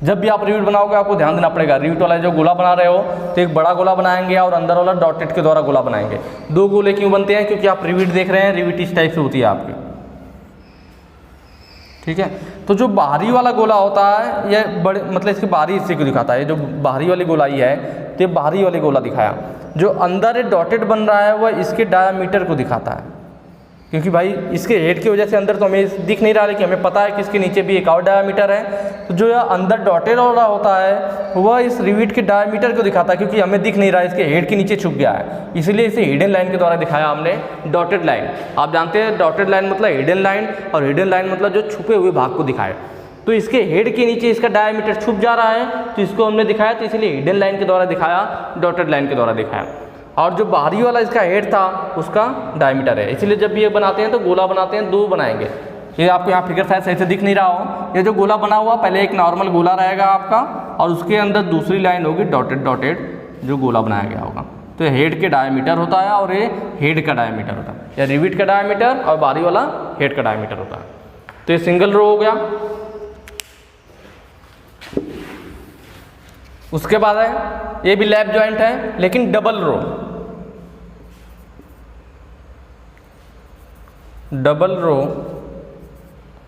जब भी आप रिविट बनाओगे आपको ध्यान देना पड़ेगा, रिविट वाला जो गोला बना रहे हो तो एक बड़ा गोला बनाएंगे और अंदर वाला डॉटेड के द्वारा गोला बनाएंगे। दो गोले क्यों बनते हैं, क्योंकि आप रिविट देख रहे हैं, रिविट इस टाइप से होती है आपकी, ठीक है। तो जो बाहरी वाला गोला होता है यह बड़े मतलब इसके बाहरी हिस्से को दिखाता है। जो बाहरी वाली गोलाई है तो ये बाहरी वाली गोला दिखाया, जो अंदर डॉटेड बन रहा है वह इसके डायमीटर को दिखाता है। क्योंकि भाई इसके हेड की वजह से अंदर तो हमें दिख नहीं रहा, लेकिन हमें पता है कि इसके नीचे भी एक और डायमीटर है। तो जो यह अंदर डॉटेड वाला होता है वह इस रिविट के डायमीटर को दिखाता है, क्योंकि हमें दिख नहीं रहा है, इसके हेड के नीचे छुप गया है, इसलिए इसे हिडन लाइन के द्वारा दिखाया हमने, डॉटेड लाइन। आप जानते हैं डॉटेड लाइन मतलब हिडन लाइन, और हिडन लाइन मतलब जो छुपे हुए भाग को दिखाए। तो इसके हेड के नीचे इसका डायमीटर छुप जा रहा है तो इसको हमने दिखाया, तो इसलिए हिडन लाइन के द्वारा दिखाया, डॉटेड लाइन के द्वारा दिखाया। और जो बाहरी वाला इसका हेड था उसका डायमीटर है, इसलिए जब भी ये बनाते हैं तो गोला बनाते हैं, दो बनाएंगे। ये आपको यहाँ फिगर शायद सही से दिख नहीं रहा हो, ये जो गोला बना हुआ पहले एक नॉर्मल गोला रहेगा आपका और उसके अंदर दूसरी लाइन होगी डॉटेड जो गोला बनाया गया होगा। तो ये हेड के डायमीटर होता है और ये हेड का डायमीटर होता है, या रिविट का डायमीटर और बाहरी वाला हेड का डायमीटर होता है। तो ये सिंगल रो हो गया। उसके बाद है ये भी लैप जॉइंट है लेकिन double row, double row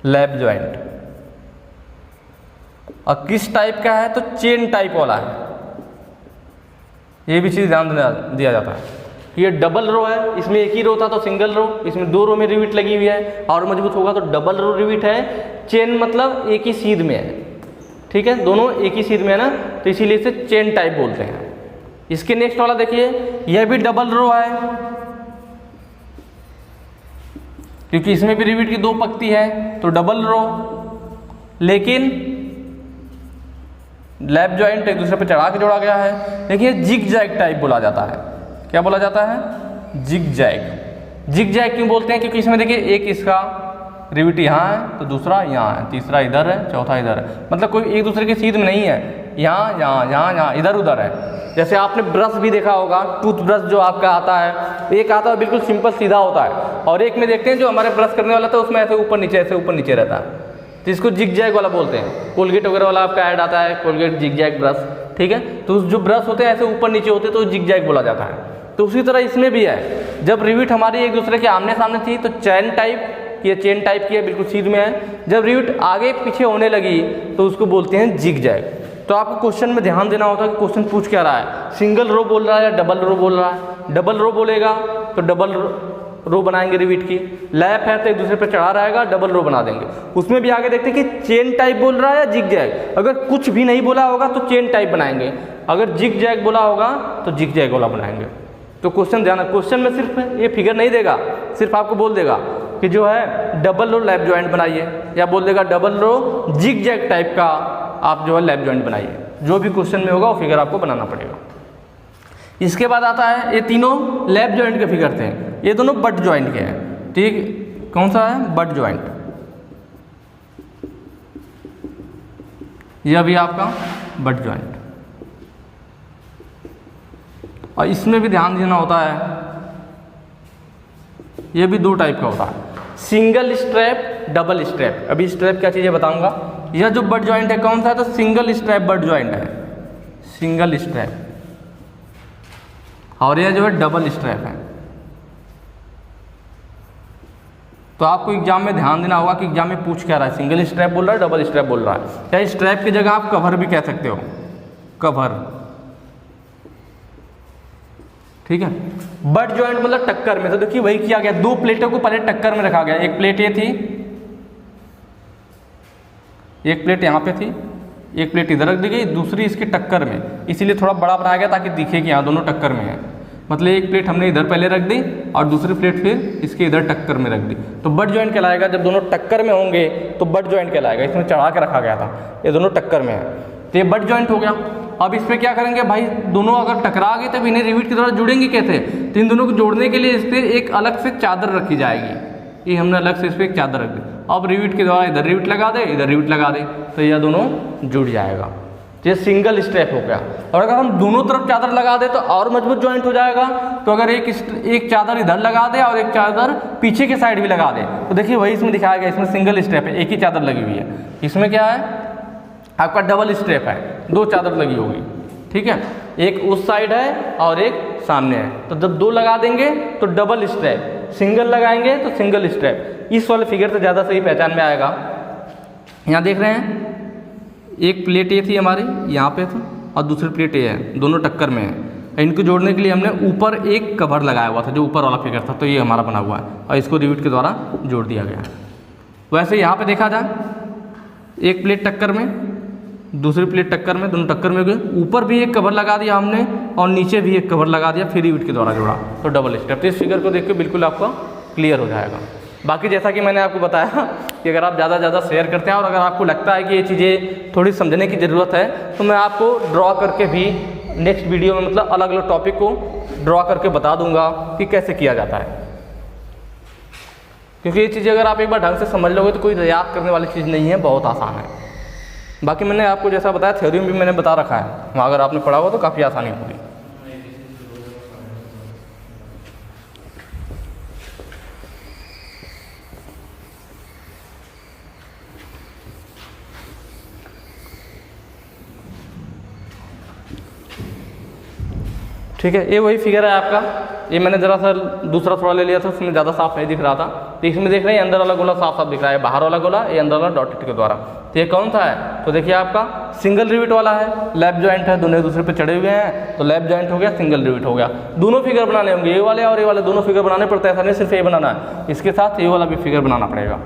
lap joint. और किस टाइप का है, तो चेन टाइप वाला है। ये भी चीज़ ध्यान दिया जाता है। ये डबल रो है, इसमें एक ही रो था तो सिंगल रो, इसमें दो रो में रिविट लगी हुई है और मजबूत होगा तो डबल रो रिविट है। चेन मतलब एक ही सीध में है, ठीक है, दोनों एक ही सीध में है ना, तो इसीलिए इसे चेन टाइप बोलते हैं। इसके नेक्स्ट वाला देखिए, यह भी डबल रो है, क्योंकि इसमें भी रिविट की दो पक्ति है तो डबल रो, लेकिन लैप जॉइंट एक दूसरे पर चढ़ा के जोड़ा गया है। लेकिन ये जिग जैग टाइप बोला जाता है। क्या बोला जाता है, जिग जैग। जिग जैग क्यों बोलते हैं, क्योंकि इसमें देखिए एक इसका रिविट यहाँ है तो दूसरा यहाँ है, तीसरा इधर है, चौथा इधर है, मतलब कोई एक दूसरे के सीध में नहीं है, यहाँ यहाँ यहाँ यहाँ इधर उधर है। जैसे आपने ब्रश भी देखा होगा, टूथ ब्रश जो आपका आता है, एक आता है बिल्कुल सिंपल सीधा होता है, और एक में देखते हैं जो हमारे ब्रश करने वाला था उसमें ऐसे ऊपर नीचे रहता है। तो इसको जिग जैग वाला बोलते हैं। कोलगेट वगैरह वाला आपका ऐड आता है, कोलगेट जिग जैग ब्रश, ठीक है। तो जो ब्रश होते हैं ऐसे ऊपर नीचे होते हैं तो जिग जैग बोला जाता है। तो उसी तरह इसमें भी है, जब रिविट हमारी एक दूसरे के आमने सामने थी तो चैन टाइप, ये चेन टाइप की है, बिल्कुल सीध में है। जब रिविट आगे पीछे होने लगी तो उसको बोलते हैं जिग जैग। तो आपको क्वेश्चन में ध्यान देना होता है कि क्वेश्चन पूछ क्या रहा है, सिंगल रो बोल रहा है या डबल रो बोल रहा है। डबल रो बोलेगा तो डबल रो बनाएंगे रिविट की, लैप है तो एक दूसरे पर चढ़ा रहेगा, डबल रो बना देंगे। उसमें भी आगे देखते हैं कि चेन टाइप बोल रहा है या जिग जैग। अगर कुछ भी नहीं बोला होगा तो चेन टाइप बनाएंगे, अगर जिग जैग बोला होगा तो जिग जैग वाला बनाएंगे। तो क्वेश्चन ध्यान, क्वेश्चन में सिर्फ ये फिगर नहीं देगा, सिर्फ आपको बोल देगा कि जो है डबल रो लैप जॉइंट बनाइए, या बोल देगा double row zigzag type का आप जो है लैप जॉइंट बनाइए। जो भी क्वेश्चन में होगा वो फिगर आपको बनाना पड़ेगा। इसके बाद आता है, ये तीनों लैप जॉइंट के फिगर थे, ये दोनों बट जॉइंट के हैं, ठीक। कौन सा है, बट जॉइंट। ये अभी आपका बट जॉइंट। और इसमें भी ध्यान देना होता है, ये भी दो टाइप का होता है, सिंगल स्ट्रैप, डबल स्ट्रैप। अभी स्ट्रैप क्या चीज़ है बताऊंगा। यह जो बट जॉइंट है कौन सा है, तो सिंगल स्ट्रैप बट जॉइंट है, सिंगल स्ट्रैप। और यह जो है डबल स्ट्रैप है। तो आपको एग्जाम में ध्यान देना होगा कि एग्जाम में पूछ क्या रहा है, सिंगल स्ट्रैप बोल रहा है, डबल स्ट्रैप बोल रहा है। या स्ट्रैप की जगह आप कवर भी कह सकते हो, कवर, ठीक है। बट जॉइंट मतलब टक्कर में। तो देखिए वही किया गया, दो प्लेटों को पहले टक्कर में रखा गया। एक प्लेट ये थी, एक प्लेट यहाँ पे थी, एक प्लेट इधर रख दी गई, दूसरी इसके टक्कर में, इसीलिए थोड़ा बड़ा बनाया गया ताकि दिखे कि यहाँ दोनों टक्कर में है। मतलब एक प्लेट हमने इधर पहले रख दी और दूसरी प्लेट फिर इसके इधर टक्कर में रख दी, तो बट जॉइंट कहलाएगा। जब दोनों टक्कर में होंगे तो बट जॉइंट कहलाएगा। इसमें चढ़ा के रखा गया था, ये दोनों टक्कर में है, तो ये बट जॉइंट हो गया। अब इस पर क्या करेंगे भाई, दोनों अगर टकरा गए तो इन्हें रिविट के द्वारा जुड़ेंगे कैसे। तो इन दोनों को जोड़ने के लिए इस पर एक अलग से चादर रखी जाएगी, ये हमने अलग से इस पर एक चादर रख दी। अब रिविट के द्वारा इधर रिविट लगा दे, इधर रिविट लगा दे, तो यह दोनों जुड़ जाएगा। ये सिंगल स्ट्रैप हो गया। और अगर हम दोनों तरफ चादर लगा दे तो और मजबूत जॉइंट हो जाएगा। तो अगर एक चादर इधर लगा दे और एक चादर पीछे के साइड भी लगा दे, तो देखिए वही इसमें दिखाया गया, इसमें सिंगल स्ट्रैप है, एक ही चादर लगी हुई है। इसमें क्या है, आपका डबल स्ट्रैप है, दो चादर लगी होगी, ठीक है। एक उस साइड है और एक सामने है। तो जब दो लगा देंगे तो डबल स्ट्रैप, सिंगल लगाएंगे तो सिंगल स्ट्रैप। इस वाले फिगर से ज़्यादा सही पहचान में आएगा। यहाँ देख रहे हैं, एक प्लेट ये थी हमारी, यहाँ पे था, और दूसरी प्लेट ये है, दोनों टक्कर में है। इनको जोड़ने के लिए हमने ऊपर एक कवर लगाया हुआ था, जो ऊपर वाला फिगर था, तो ये हमारा बना हुआ है और इसको रिविट के द्वारा जोड़ दिया गया है। वैसे यहाँ पे देखा जाए, एक प्लेट टक्कर में, दूसरी प्लेट टक्कर में, दोनों टक्कर में गए, ऊपर भी एक कवर लगा दिया हमने और नीचे भी एक कवर लगा दिया, फिर रिविट के द्वारा जोड़ा, तो डबल स्ट्रैप। तो इस फिगर को देख के बिल्कुल आपका क्लियर हो जाएगा। बाकी जैसा कि मैंने आपको बताया कि अगर आप ज़्यादा ज़्यादा शेयर करते हैं और अगर आपको लगता है कि ये चीज़ें थोड़ी समझने की ज़रूरत है, तो मैं आपको ड्रॉ करके भी नेक्स्ट वीडियो में, मतलब अलग अलग टॉपिक को ड्रॉ करके बता दूंगा कि कैसे किया जाता है। क्योंकि ये चीज़ें अगर आप एक बार ढंग से समझ लोगे तो कोई याद करने वाली चीज़ नहीं है, बहुत आसान है। बाकी मैंने आपको जैसा बताया, थ्योरी में भी मैंने बता रखा है, वहाँ अगर आपने पढ़ा हुआ तो काफ़ी आसानी होगी। ठीक है, ये वही फिगर है आपका। ये मैंने ज़रा सा दूसरा थोड़ा ले लिया था, उसमें ज़्यादा साफ नहीं दिख रहा था। तो इसमें देख रहे हैं अंदर वाला गोला साफ साफ दिख रहा है, बाहर वाला गोला ये अंदर वाला डॉटेड के द्वारा। तो ये कौन सा है, तो देखिए आपका सिंगल रिविट वाला है, लैप जॉइंट है, दोनों एक दूसरे पे चढ़े हुए हैं, तो लैप जॉइंट हो गया, सिंगल रिविट हो गया। दोनों फिगर बनाने होंगे, ये वाले और ये वाले दोनों फिगर बनाने पड़ते हैं, ऐसा नहीं सिर्फ ये बनाना है, इसके साथ ये वाला भी फिगर बनाना पड़ेगा।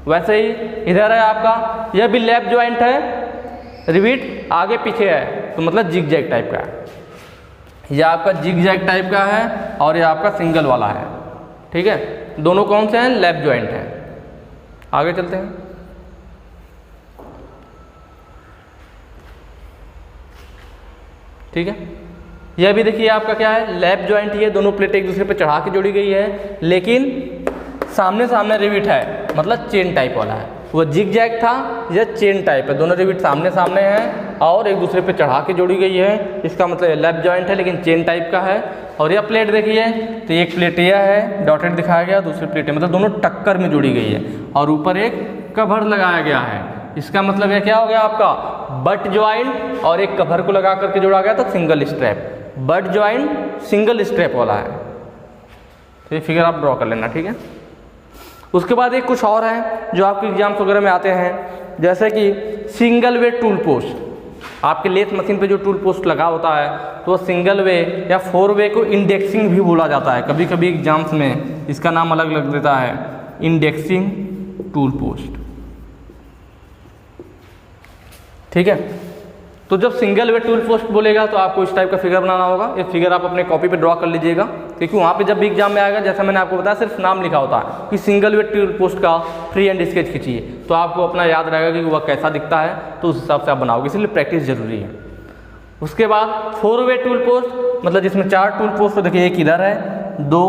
वैसे ही इधर है आपका, यह भी लैप जॉइंट है, रिविट आगे पीछे है, तो मतलब जिग जैग टाइप का है। यह आपका जिग जैग टाइप का है और यह आपका सिंगल वाला है, ठीक है। दोनों कौन से हैं, लैप जॉइंट हैं। आगे चलते हैं। ठीक है, यह भी देखिए आपका क्या है, लैप जॉइंट। ये दोनों प्लेट एक दूसरे पे चढ़ा के जोड़ी गई है, लेकिन सामने सामने रिविट है, मतलब चेन टाइप वाला है। वो जिग जैग था, यह चेन टाइप है, दोनों रिविट सामने सामने हैं और एक दूसरे पे चढ़ा के जोड़ी गई है। इसका मतलब लैप जॉइंट है लेकिन चेन टाइप का है। और यह प्लेट देखिए, तो एक प्लेट यह है, डॉटेड दिखाया गया, दूसरी प्लेट है, मतलब दोनों टक्कर में जोड़ी गई है और ऊपर एक कवर लगाया गया है। इसका मतलब ये क्या हो गया आपका, बट ज्वाइंट और एक कवर को लगा करके जोड़ा गया था single strap. But joint single strap वाला है। तो ये फिगर आप ड्रॉ कर लेना, ठीक है। उसके बाद एक कुछ और है जो आपके एग्जाम्स वगैरह में आते हैं, जैसे कि सिंगल वे टूल पोस्ट। आपके लेथ मशीन पे जो टूल पोस्ट लगा होता है तो वो सिंगल वे या 4 वे को इंडेक्सिंग भी बोला जाता है। कभी कभी एग्जाम्स में इसका नाम अलग लग देता है, इंडेक्सिंग टूल पोस्ट, ठीक है। तो जब सिंगल वे टूल पोस्ट बोलेगा तो आपको इस टाइप का फिगर बनाना होगा। ये फिगर आप अपने कॉपी पे ड्रॉ कर लीजिएगा, क्योंकि वहाँ पे जब भी एग्जाम में आएगा, जैसा मैंने आपको बताया, सिर्फ नाम लिखा होता है कि सिंगल वे टूल पोस्ट का फ्री हैंड स्केच खींचिए, तो आपको अपना याद रहेगा कि वह कैसा दिखता है, तो उस हिसाब से आप बनाओगे, इसलिए प्रैक्टिस जरूरी है। उसके बाद 4 वे टूल पोस्ट, मतलब जिसमें 4 टूल पोस्ट, देखिए एक इधर है, 2,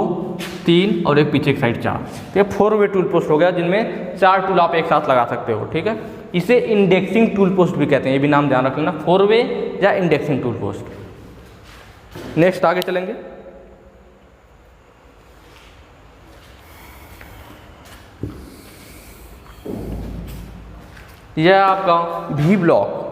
3 और एक पीछे की साइड 4, तो ये 4 वे टूल पोस्ट हो गया, जिनमें 4 टूल आप एक साथ लगा सकते हो, ठीक है। इसे इंडेक्सिंग टूल पोस्ट भी कहते हैं, ये भी नाम ध्यान रख लेना, 4 वे या इंडेक्सिंग टूल पोस्ट। नेक्स्ट आगे चलेंगे। यह आपका वी ब्लॉक,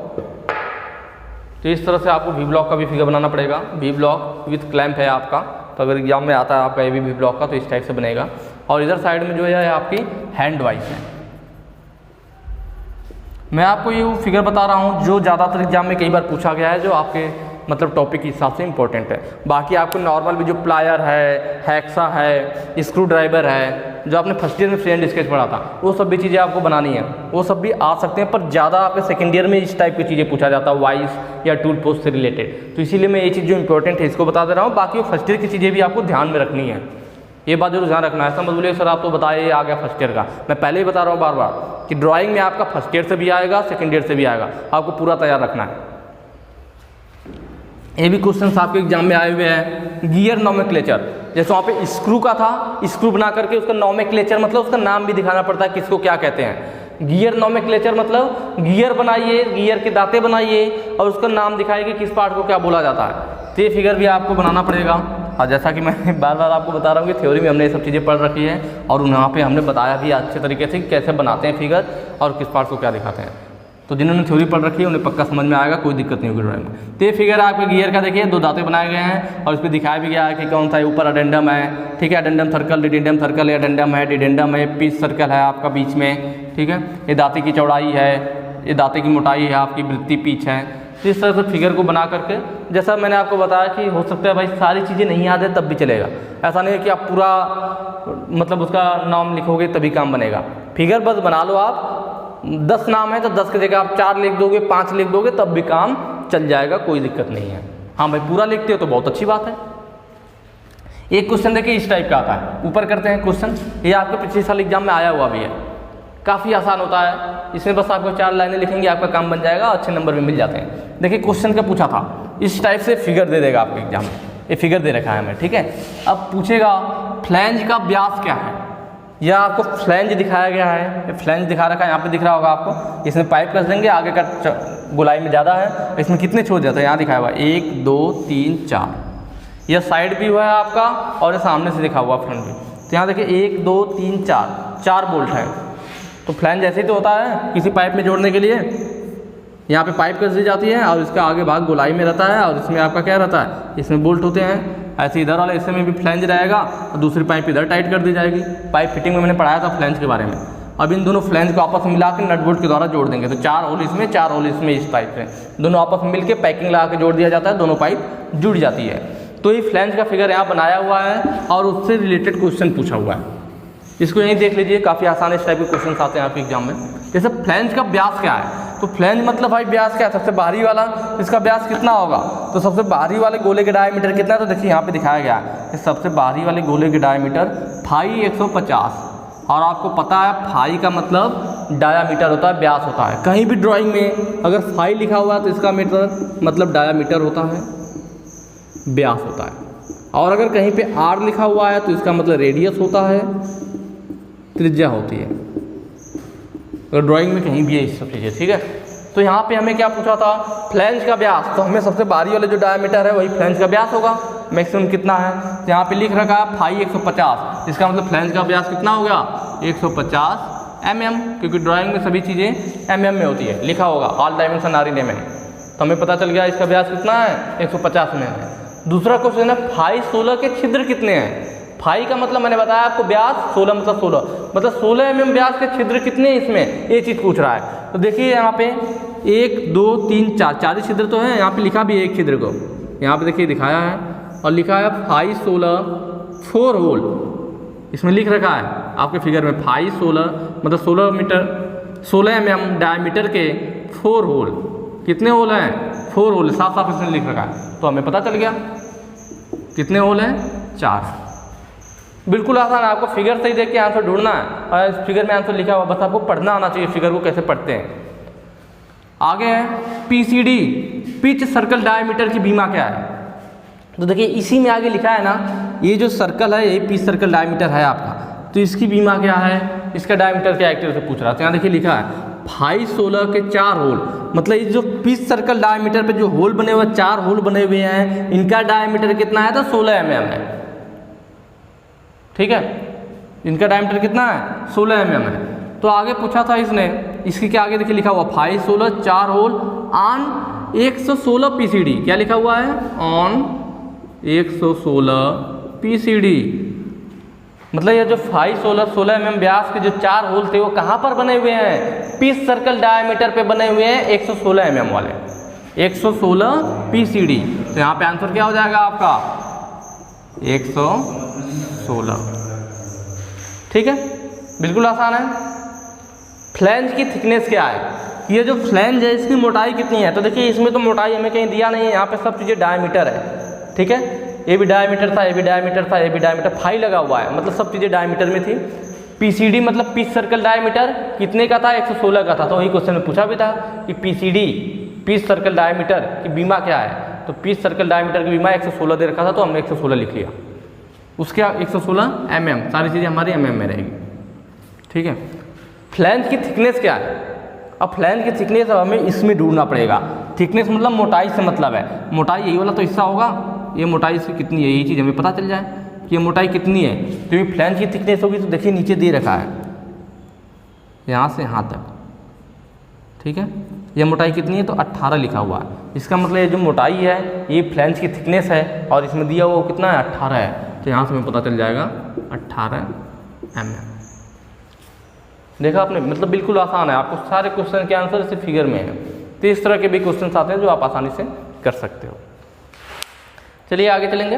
तो इस तरह से आपको वी ब्लॉक का भी फिगर बनाना पड़ेगा। वी ब्लॉक विथ क्लैंप है आपका, तो अगर एग्जाम में आता है आपका ये भी वी ब्लॉक का, तो इस टाइप से बनेगा। और इधर साइड में जो है आपकी हैंड वाइस है। मैं आपको ये फिगर बता रहा हूँ जो ज़्यादातर एग्जाम में कई बार पूछा गया है, जो आपके मतलब टॉपिक के हिसाब से इंपॉर्टेंट है। बाकी आपको नॉर्मल भी जो प्लायर है, हैक्सा है, स्क्रू ड्राइवर है, जो आपने फर्स्ट ईयर में फ्री हैंड स्केच पढ़ा था, वो सब भी चीज़ें आपको बनानी है, वो सब भी आ सकते हैं। पर ज़्यादा आपके सेकेंड ईयर में इस टाइप की चीज़ें पूछा जाता है, वाइस या टूल पोस्ट से रिलेटेड, तो इसीलिए मैं ये चीज़ जो इंपॉर्टेंट है इसको बता दे रहा हूँ। बाकी वो फर्स्ट ईयर की चीज़ें भी आपको ध्यान में रखनी है, ये बात जरूर ध्यान रखना है। ऐसा मत बोलिए सर आप तो बताए आ गया फर्स्ट ईयर का, मैं पहले ही बता रहा हूँ बार बार कि ड्राइंग में आपका फर्स्ट ईयर से भी आएगा, सेकेंड ईयर से भी आएगा, आपको पूरा तैयार रखना है। ये भी क्वेश्चन आपके एग्जाम में आए हुए हैं। गियर नोमेक्लेचर, जैसे वहाँ पे स्क्रू का था, स्क्रू बना करके उसका नोमेक्लेचर मतलब उसका नाम भी दिखाना पड़ता है, किसको क्या कहते हैं। गियर नोमेक्लेचर मतलब गियर बनाइए, गियर के दांते बनाइए और उसका नाम दिखाइए कि किस पार्ट को क्या बोला जाता है। तो ये फिगर भी आपको बनाना पड़ेगा। और जैसा कि मैं बार बार आपको बता रहा हूँ कि थ्योरी में हमने ये सब चीज़ें पढ़ रखी है और वहाँ पे हमने बताया भी अच्छे तरीके से कैसे बनाते हैं फिगर और किस पार्ट को क्या दिखाते हैं। तो जिन्होंने थ्योरी पढ़ रखी है उन्हें पक्का समझ में आएगा, कोई दिक्कत नहीं होगी ड्राइंग में। तो ये फिगर आपके गियर का देखिए, 2 दांते बनाए गए हैं और इस पर दिखाया भी गया है कि कौन सा है। ऊपर अडेंडम है, ठीक है, अडेंडम सर्कल, डिडेंडम सर्कल, अडेंडम है, डिडेंडम है, पीस सर्कल है आपका बीच में, ठीक है। ये दांते की चौड़ाई है, ये दांते की मोटाई है, आपकी वृत्ति पीच है। तो इस तरह से फिगर को बना करके, जैसा मैंने आपको बताया कि हो सकता है भाई सारी चीज़ें नहीं याद है तब भी चलेगा, ऐसा नहीं है कि आप पूरा मतलब उसका नाम लिखोगे तभी काम बनेगा। फिगर बस बना लो आप, 10 नाम है तो 10 की जगह आप 4 लिख दोगे, 5 लिख दोगे, तब भी काम चल जाएगा, कोई दिक्कत नहीं है। हाँ भाई पूरा लिखते हो तो बहुत अच्छी बात है। एक क्वेश्चन देखिए इस टाइप का आता है, ऊपर करते हैं क्वेश्चन, ये आपके पिछले साल एग्जाम में आया हुआ भी है, काफ़ी आसान होता है। इसमें बस आपको 4 लाइनें लिखेंगे, आपका काम बन जाएगा, अच्छे नंबर भी मिल जाते हैं। देखिए क्वेश्चन का पूछा था, इस टाइप से फिगर दे देगा आपके एग्जाम में, ये फिगर दे रखा है हमें, ठीक है। अब पूछेगा फ्लैंज का व्यास क्या है, या आपको फ्लैंज दिखाया गया है, फ्लैंज दिखा रखा है, यहाँ पे दिख रहा होगा आपको। इसमें पाइप कस देंगे, आगे का गोलाई में ज़्यादा है, इसमें कितने छोड़ जाते हैं, यहाँ दिखाया हुआ 1 2 3 4, यह साइड भी हुआ है आपका और ये सामने से दिखा हुआ फ्रंट भी। तो यहाँ देखिए 1 2 3 4 बोल्ट है। तो फ्लैंज ऐसे ही तो होता है किसी पाइप में जोड़ने के लिए, यहाँ पे पाइप कस दी जाती है और इसका आगे भाग गोलाई में रहता है और इसमें आपका क्या रहता है, इसमें बोल्ट होते हैं। ऐसे इधर वाले हिस्से में भी फ्लैंज रहेगा और दूसरी पाइप इधर टाइट कर दी जाएगी। पाइप फिटिंग में मैंने पढ़ाया था फ्लैंज के बारे में। अब इन दोनों फ्लैंज को आपस में मिला के नट बोल्ट के द्वारा जोड़ देंगे, तो 4 होल इसमें 4 होल इसमें, इस टाइप से दोनों आपस में मिलकर पैकिंग लगा के जोड़ दिया जाता है, दोनों पाइप जुड़ जाती है। तो ये फ्लैंज का फिगर यहाँ बनाया हुआ है और उससे रिलेटेड क्वेश्चन पूछा हुआ है, इसको यहीं देख लीजिए, काफ़ी आसान इस टाइप के क्वेश्चन आते हैं आपके एग्जाम में। जैसे फ्लैंज का व्यास क्या है, तो फ्लैंज मतलब भाई व्यास क्या है, सबसे बाहरी वाला, इसका व्यास कितना होगा, तो सबसे बाहरी वाले गोले के डायमीटर कितना है, तो देखिए यहाँ पे दिखाया गया है सबसे बाहरी वाले गोले के डायमीटर फाई 150, और आपको पता है फाई का मतलब डायामीटर होता है, व्यास होता है। कहीं भी ड्राइंग में अगर फाई लिखा हुआ है तो इसका मतलब डायामीटर होता है, व्यास होता है। और अगर कहीं पे आर लिखा हुआ है तो इसका मतलब रेडियस होता है, त्रिज्या होती है। अगर ड्राइंग में कहीं भी है इस सब चीज़ें, ठीक है। तो यहाँ पे हमें क्या पूछा था, फ्लैंज का व्यास, तो हमें सबसे बाहरी वाले जो डायमीटर है वही फ्लैंज का व्यास होगा, मैक्सिमम कितना है। यहाँ पे लिख रखा है फाई 150, इसका मतलब फ्लैंज का व्यास कितना हो गया 150 mm, क्योंकि ड्राइंग में सभी चीज़ें mm में होती है, लिखा होगा all dimension are in mm, तो हमें पता चल गया इसका व्यास कितना है 150 में है। दूसरा क्वेश्चन है फाई 16 के छिद्र कितने हैं। फाई का मतलब मैंने बताया आपको व्यास, 16 मतलब 16 mm व्यास के छिद्र कितने हैं इसमें, ये चीज़ पूछ रहा है। तो देखिए यहाँ पे 1 2 3 4 4 छिद्र तो है, यहाँ पे लिखा भी है एक छिद्र को, यहाँ पे देखिए दिखाया है और लिखा है फाई 16 4 होल, इसमें लिख रखा है आपके फिगर में फाई 16 मतलब 16 mm डायमीटर के 4 होल, कितने होल हैं 4 होल, साफ साफ इसमें लिख रखा है, तो हमें पता चल गया कितने होल हैं 4। बिल्कुल आसान है, आपको फिगर सही देख के आंसर ढूंढना है और इस फिगर में आंसर लिखा हुआ, बस आपको पढ़ना आना चाहिए फिगर को कैसे पढ़ते हैं। आगे है पीसीडी, पिच सर्कल डायमीटर की बीमा क्या है। तो देखिए इसी में आगे लिखा है ना, ये जो सर्कल है ये पिच सर्कल डायमीटर है आपका, तो इसकी बीमा क्या है, इसका डायमीटर क्या है से पूछ रहा है। तो यहाँ देखिए लिखा है फाई 16 के 4 होल, मतलब ये जो पिच सर्कल डायमीटर पे जो होल बने हुए 4 होल बने हुए हैं, इनका डायमीटर कितना है तो 16 mm है, ठीक है, इनका डायमीटर कितना है 16 mm है। तो आगे पूछा था इसने, इसके क्या आगे देखिए लिखा हुआ फाई 16 4 होल ऑन 116 पीसीडी, क्या लिखा हुआ है ऑन 116 पीसीडी, मतलब ये जो फाई 16 mm व्यास के जो 4 होल थे वो कहाँ पर बने हुए हैं, पिच सर्कल डायमीटर पे बने हुए हैं 116 mm वाले, 116 पीसीडी। तो यहाँ पे आंसर क्या हो जाएगा आपका 116, ठीक है, बिल्कुल आसान है। फ्लैंज की थिकनेस क्या है, ये जो फ्लैंज है इसकी मोटाई कितनी है। तो देखिए इसमें तो मोटाई हमें कहीं दिया नहीं है, यहाँ पे सब चीज़ें डायमीटर है, ठीक है, ये भी डायमीटर था, ये भी डायमीटर था, ये भी डायमीटर, फाई लगा हुआ है, मतलब सब चीज़ें डायमीटर में थी। पीसीडी मतलब पिच सर्कल डायमीटर कितने का था 116 का था, तो वही क्वेश्चन में पूछा भी था कि पीसीडी पिच सर्कल डायमीटर की बीमा क्या है, तो पिच सर्कल डायमीटर की बीमा 116 दे रखा था, तो हमने 116 लिख लिया। उसके 116 mm, सारी चीज़ें हमारी mm में रहेगी, ठीक है। फ्लैंज की थिकनेस क्या है, अब फ्लैंज की थिकनेस अब हमें इसमें ढूंढना पड़ेगा। थिकनेस मतलब मोटाई से मतलब है, मोटाई यही वाला तो हिस्सा होगा, ये मोटाई से कितनी है ये चीज़ हमें पता चल जाए कि ये मोटाई कितनी है। तो ये फ्लैंज की थिकनेस होगी, तो देखिए नीचे दे रखा है यहाँ से यहाँ तक, ठीक है, ये मोटाई कितनी है तो 18 लिखा हुआ है, इसका मतलब ये जो मोटाई है ये फ्लैंज की थिकनेस है और इसमें दिया हुआ कितना है 18 है, तो यहाँ से हमें पता चल जाएगा 18 mm। देखा आपने, मतलब बिल्कुल आसान है, आपको सारे क्वेश्चन के आंसर इस फिगर में है। तो इस तरह के भी क्वेश्चन आते हैं जो आप आसानी से कर सकते हो। चलिए आगे चलेंगे।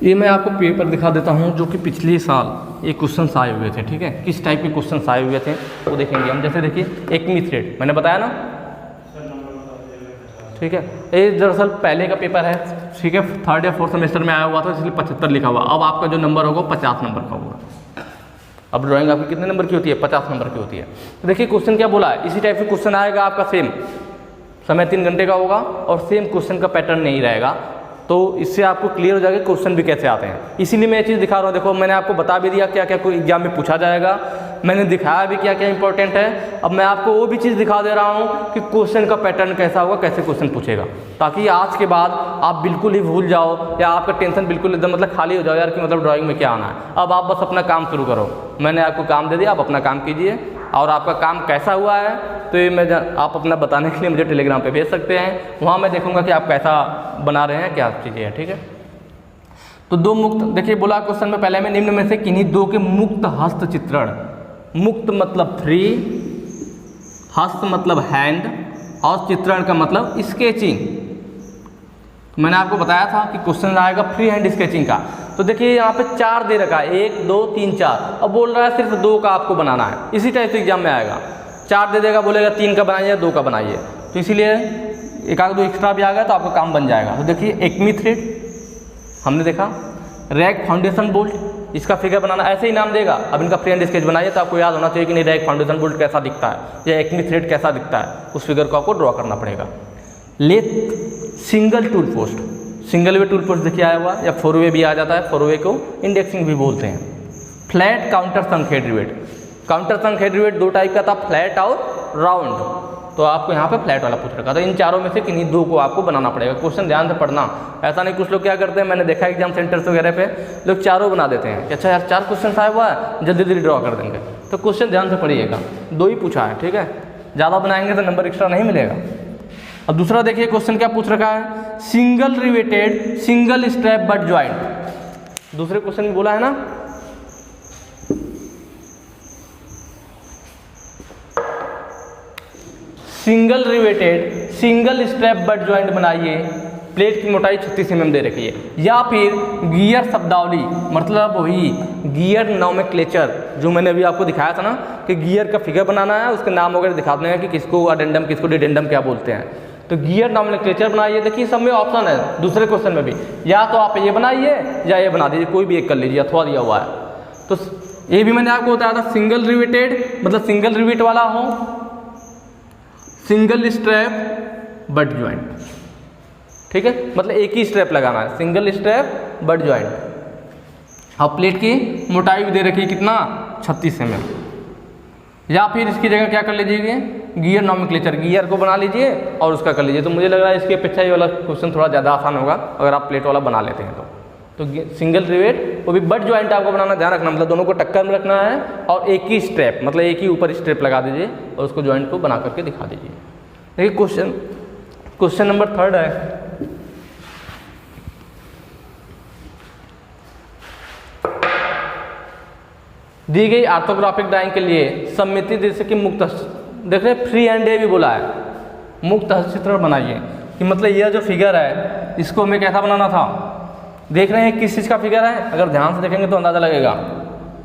ये मैं आपको पेपर दिखा देता हूँ जो कि पिछले साल ये क्वेश्चन आए हुए थे, ठीक है, किस टाइप के क्वेश्चन आए हुए थे वो देखेंगे हम। जैसे देखिए एक्मी थ्रेड मैंने बताया ना, ठीक है, ये दरअसल पहले का पेपर है, ठीक है, 3rd या 4th सेमेस्टर में आया हुआ था, इसलिए 75 लिखा हुआ। अब आपका जो नंबर होगा 50 नंबर का होगा। अब ड्राइंग आपकी कितने नंबर की होती है 50 नंबर की होती है। तो देखिए क्वेश्चन क्या बोला है, इसी टाइप से क्वेश्चन आएगा आपका, सेम समय 3 घंटे का होगा और सेम क्वेश्चन का पैटर्न नहीं रहेगा, तो इससे आपको क्लियर हो जाएगा क्वेश्चन भी कैसे आते हैं। इसीलिए मैं ये चीज़ दिखा रहा हूँ। देखो मैंने आपको बता भी दिया क्या क्या कोई एग्जाम में पूछा जाएगा, मैंने दिखाया भी क्या क्या इंपॉर्टेंट है। अब मैं आपको वो भी चीज़ दिखा दे रहा हूँ कि क्वेश्चन का पैटर्न कैसा होगा, कैसे क्वेश्चन पूछेगा, ताकि आज के बाद आप बिल्कुल ही भूल जाओ या आपका टेंशन बिल्कुल एकदम मतलब खाली हो जाओ यार कि मतलब ड्राइंग में क्या आना है। अब आप बस अपना काम शुरू करो, मैंने आपको काम दे दिया, आप अपना काम कीजिए। और आपका काम कैसा हुआ है तो ये मैं आप अपना बताने के लिए मुझे टेलीग्राम पे भेज सकते हैं, वहाँ मैं देखूंगा कि आप कैसा बना रहे हैं, क्या चीज़ें हैं, ठीक है। तो 2 मुक्त, देखिए बोला क्वेश्चन में पहले में निम्न में से किन्हीं 2 के मुक्त हस्त चित्रण, मुक्त मतलब फ्री, हस्त मतलब हैंड और चित्रण का मतलब स्केचिंग। मैंने आपको बताया था कि क्वेश्चन आएगा फ्री हैंड स्केचिंग का। तो देखिए यहाँ पे 4 दे रखा है, 1 2 3 4, अब बोल रहा है सिर्फ 2 का आपको बनाना है। इसी टाइप से एग्जाम में आएगा, 4 दे देगा, बोलेगा 3 का बनाइए 2 का बनाइए, तो इसीलिए 1-2 एक्स्ट्रा भी आ गया तो आपका काम बन जाएगा। तो देखिए एक्मी थ्रेड हमने देखा, रैक फाउंडेशन बोल्ट, इसका फिगर बनाना ऐसे ही नाम देगा। अब इनका फ्री हैंड स्केच बनाइए तो आपको याद होना चाहिए कि नहीं रैक फाउंडेशन बोल्ट कैसा दिखता है या एक्मी थ्रेड कैसा दिखता है, उस फिगर को आपको ड्रॉ करना पड़ेगा। Lathe single tool post, single way tool post देखिए आया हुआ, या 4 वे भी आ जाता है, 4 वे को इंडेक्सिंग भी बोलते हैं। फ्लैट काउंटर संख हेड रिवेट, काउंटर संख हेड रिवेट 2 टाइप का था, फ्लैट और राउंड, तो आपको यहाँ पे फ्लैट वाला पूछ रखा था। इन चारों में से किन्हीं दो को आपको बनाना पड़ेगा। क्वेश्चन ध्यान से पढ़ना, ऐसा नहीं कुछ लोग क्या करते हैं, मैंने देखा एग्जाम सेंटर्स वगैरह पे लोग चारों बना देते हैं कि अच्छा यार 4 क्वेश्चन आया हुआ है, जल्दी जल्दी ड्रॉ कर देंगे। तो क्वेश्चन ध्यान से पढ़िएगा, 2 ही पूछा है, ठीक है, ज़्यादा बनाएंगे तो नंबर एक्स्ट्रा नहीं मिलेगा। अब दूसरा देखिए क्वेश्चन क्या पूछ रखा है, single riveted single strap but joint. दूसरे क्वेश्चन में बोला है ना, single riveted single strap but joint बनाइए, प्लेट की मोटाई 36 mm दे रखी है, या फिर गियर शब्दावली, मतलब वही गियर नॉमेनक्लेचर जो मैंने अभी आपको दिखाया था ना कि गियर का फिगर बनाना है, उसके नाम वगैरह दिखाते हैं कि किसको अडेंडम किसको डिडेंडम क्या बोलते हैं। तो गियर नॉमेनक्लेचर बनाइए। देखिए सब में ऑप्शन है, दूसरे क्वेश्चन में भी, या तो आप ये बनाइए या ये बना दीजिए, कोई भी एक कर लीजिए, अथवा दिया हुआ है। तो ये भी मैंने आपको बताया था, सिंगल रिवेटेड मतलब सिंगल रिवेट वाला हो, सिंगल स्ट्रैप बट ज्वाइंट, ठीक है, मतलब एक ही स्ट्रैप लगाना है, सिंगल स्ट्रैप बट ज्वाइंट। अब प्लेट की मोटाई भी दे रखी है कितना, 36 mm। या फिर इसकी जगह क्या कर लीजिए, गियर नॉमेनक्लेचर, गियर को बना लीजिए और उसका कर लीजिए। तो मुझे लग रहा है इसके अपेक्षा ये वाला क्वेश्चन थोड़ा ज़्यादा आसान होगा अगर आप प्लेट वाला बना लेते हैं तो सिंगल रिवेट वो भी बट ज्वाइंट आपको बनाना, ध्यान रखना, मतलब दोनों को टक्कर में रखना है और एक ही स्ट्रैप मतलब एक ही ऊपर स्ट्रैप लगा दीजिए और उसको ज्वाइंट को बना करके दिखा दीजिए। देखिए क्वेश्चन नंबर 3 है, दी गई ऑर्थोग्राफिक ड्राइंग के लिए सममिति दृश्य की मुक्त, देख रहे फ्री हैंड भी बोला है, मुक्त हस्तचित्र बनाइए कि मतलब यह जो फिगर है इसको हमें कैसा बनाना था। देख रहे हैं किस चीज़ का फिगर है, अगर ध्यान से देखेंगे तो अंदाज़ा लगेगा,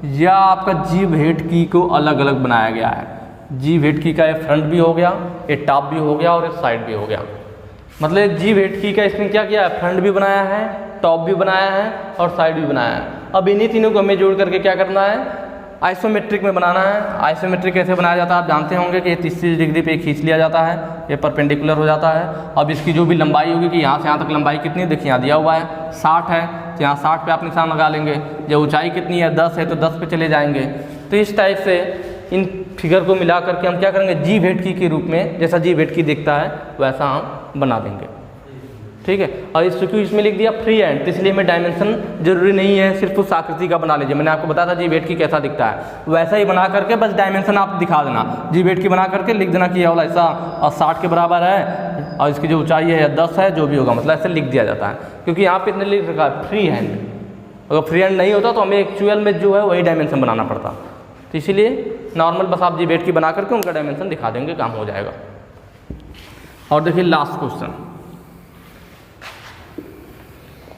यह आपका जीभ हेड की को अलग अलग बनाया गया है। जीभ हेड की का ये फ्रंट भी हो गया, ये टॉप भी हो गया और ये साइड भी हो गया। मतलब जीभ हेड की का इसने क्या किया है, फ्रंट भी बनाया है, टॉप भी बनाया है और साइड भी बनाया है। अब इन्हीं तीनों को हमें जोड़ करके क्या करना है, आइसोमेट्रिक में बनाना है। आइसोमेट्रिक कैसे बनाया जाता है आप जानते होंगे कि ये 30 डिग्री पे खींच लिया जाता है, ये परपेंडिकुलर हो जाता है। अब इसकी जो भी लंबाई होगी कि यहाँ से यहाँ तक लंबाई कितनी, देखिए यहाँ दिया हुआ है 60 है, तो यहाँ 60 पे आप निशान लगा लेंगे। जो ऊंचाई कितनी है 10 है तो 10 पे चले जाएंगे। तो इस टाइप से इन फिगर को मिला करके हम क्या करेंगे, जीभ हेड की के रूप में, जैसा जीभ हेड की दिखता है वैसा हम बना देंगे, ठीक है। और इस चूँकि इसमें लिख दिया फ्री हैंड, तो इसलिए मैं डायमेंशन जरूरी नहीं है, सिर्फ उस आकृति का बना लीजिए। मैंने आपको बताया था जीभ हेड की कैसा दिखता है, वैसा ही बना करके बस डायमेंशन आप दिखा देना, जीभ हेड की बना करके लिख देना कि यह वाला ऐसा और 60 के बराबर है और इसकी जो ऊंचाई है 10 है, जो भी होगा मतलब ऐसे लिख दिया जाता है। क्योंकि यहाँ पे इतने लिख रखा है फ्री हैंड, अगर फ्री हैंड नहीं होता तो हमें एक्चुअल में जो है वही डायमेंशन बनाना पड़ता। तो इसीलिए नॉर्मल बस आप जीभ हेड की बना करके उनका डायमेंशन दिखा देंगे, काम हो जाएगा। और देखिए लास्ट क्वेश्चन,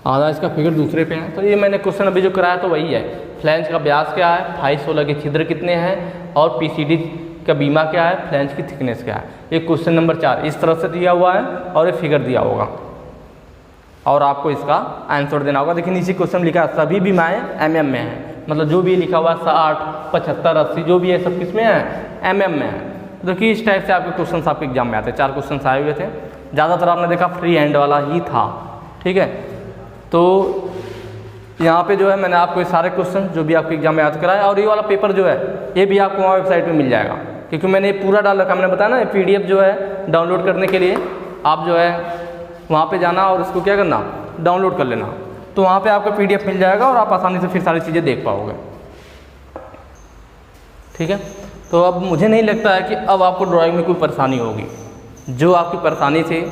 आधा इसका फिगर दूसरे पे है। तो ये मैंने क्वेश्चन अभी जो कराया तो वही है, फ्लैंज का व्यास क्या है, 2.5-16 के छिद्र कितने हैं और पीसीडी का बीमा क्या है, फ्लैंज की थिकनेस क्या है। ये क्वेश्चन नंबर 4 इस तरह से दिया हुआ है और ये फिगर दिया होगा और आपको इसका आंसर देना होगा। देखिए नीचे क्वेश्चन लिखा है सभी बीमाएँ MM में है, मतलब जो भी लिखा हुआ है 60, 75, 80 जो भी है सब किस में है, MM में है। देखिए इस टाइप से आपके क्वेश्चन आपके एग्जाम में आते हैं। 4 क्वेश्चन आए हुए थे, ज़्यादातर आपने देखा फ्री हैंड वाला ही था, ठीक है। तो यहाँ पे जो है मैंने आपको ये सारे क्वेश्चन जो भी आपके एग्जाम में याद कराया, और ये वाला पेपर जो है ये भी आपको वहाँ वेबसाइट पे मिल जाएगा, क्योंकि मैंने पूरा डाल रखा। मैंने बताया ना PDF जो है डाउनलोड करने के लिए आप जो है वहाँ पे जाना और उसको क्या करना, डाउनलोड कर लेना, तो वहाँ पे आपको PDF मिल जाएगा और आप आसानी से फिर सारी चीज़ें देख पाओगे, ठीक है। तो अब मुझे नहीं लगता है कि अब आपको ड्राइंग में कोई परेशानी होगी। जो आपकी परेशानी थी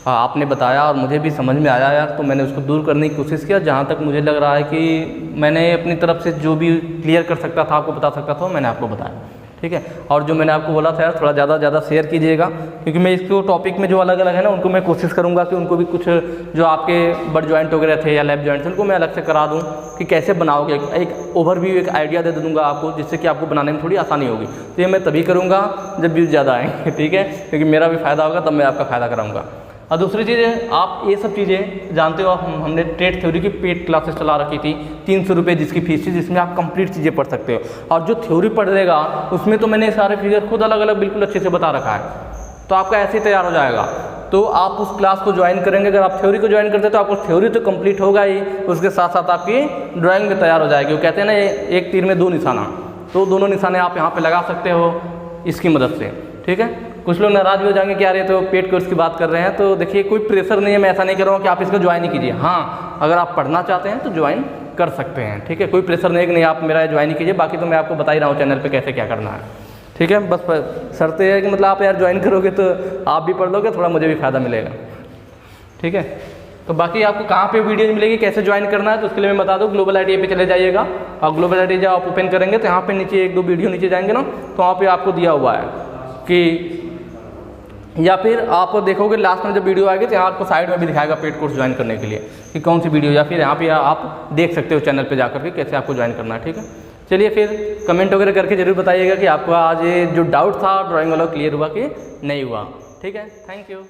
आपने बताया और मुझे भी समझ में आया यार, तो मैंने उसको दूर करने की कोशिश किया। जहाँ तक मुझे लग रहा है कि मैंने अपनी तरफ से जो भी क्लियर कर सकता था, आपको बता सकता था, मैंने आपको बताया, ठीक है। और जो मैंने आपको बोला था यार थोड़ा ज़्यादा शेयर कीजिएगा, क्योंकि मैं इसको टॉपिक में जो अलग अलग है ना उनको मैं कोशिश करूँगा कि उनको भी कुछ जो आपके बट जॉइंट वगैरह थे या लैब जॉइंट उनको मैं अलग से करा दूँ कि कैसे बनाओगे, एक ओवरव्यू एक आइडिया दे दूँगा आपको, जिससे कि आपको बनाने में थोड़ी आसानी होगी। तो ये मैं तभी करूँगा जब व्यूज़ ज़्यादा आएंगे, ठीक है, क्योंकि मेरा भी फ़ायदा होगा तब मैं आपका फ़ायदा कराऊँगा। और दूसरी चीज़ है, आप ये सब चीज़ें जानते हो, हमने टेट थ्योरी की पेड क्लासेस चला रखी थी, 300 रुपये जिसकी फीस थी, जिसमें आप कंप्लीट चीज़ें पढ़ सकते हो। और जो थ्योरी पढ़ेगा उसमें तो मैंने सारे फिगर खुद अलग अलग बिल्कुल अच्छे से बता रखा है, तो आपका ऐसे ही तैयार हो जाएगा। तो आप उस क्लास को ज्वाइन करेंगे, अगर आप थ्योरी को ज्वाइन करते हैं तो आपको थ्योरी तो कंप्लीट होगा ही, उसके साथ साथ आपकी ड्राइंग भी तैयार हो जाएगी। वो कहते हैं ना एक तीर में 2 निशाना, तो दोनों निशाने आप यहाँ पर लगा सकते हो इसकी मदद से, ठीक है। कुछ लोग नाराज भी हो जाएंगे कि यार ये तो पेड कोर्स की बात कर रहे हैं, तो देखिए कोई प्रेशर नहीं है, मैं ऐसा नहीं कर रहा हूँ कि आप इसको ज्वाइन ही कीजिए। हाँ, अगर आप पढ़ना चाहते हैं तो ज्वाइन कर सकते हैं, ठीक है। कोई प्रेशर नहीं है कि नहीं आप मेरा ज्वाइन ही कीजिए, बाकी तो मैं आपको बता ही रहा हूँ चैनल पे कैसे क्या करना है, ठीक है। बस शर्त है कि मतलब आप यार ज्वाइन करोगे तो आप भी पढ़ लोगे, थोड़ा मुझे भी फ़ायदा मिलेगा, ठीक है। तो बाकी आपको कहाँ पे वीडियो मिलेगी, कैसे ज्वाइन करना है, तो उसके लिए मैं बता दूँ, ग्लोबल ITI पे चले जाइएगा और ग्लोबल ITI जब आप ओपन करेंगे तो यहाँ पे नीचे 1-2 वीडियो नीचे जाएंगे ना, तो वहाँ पे आपको दिया हुआ है कि, या फिर आप देखोगे लास्ट में जब वीडियो आएगी तो यहाँ आपको साइड में भी दिखाएगा पेड कोर्स ज्वाइन करने के लिए कि कौन सी वीडियो, या फिर यहाँ पे आप देख सकते हो चैनल पे जाकर के कैसे आपको ज्वाइन करना है, ठीक है। चलिए फिर कमेंट वगैरह करके जरूर बताइएगा कि आपको आज ये जो डाउट था ड्राइंग वाला क्लियर हुआ कि नहीं हुआ, ठीक है। Thank you.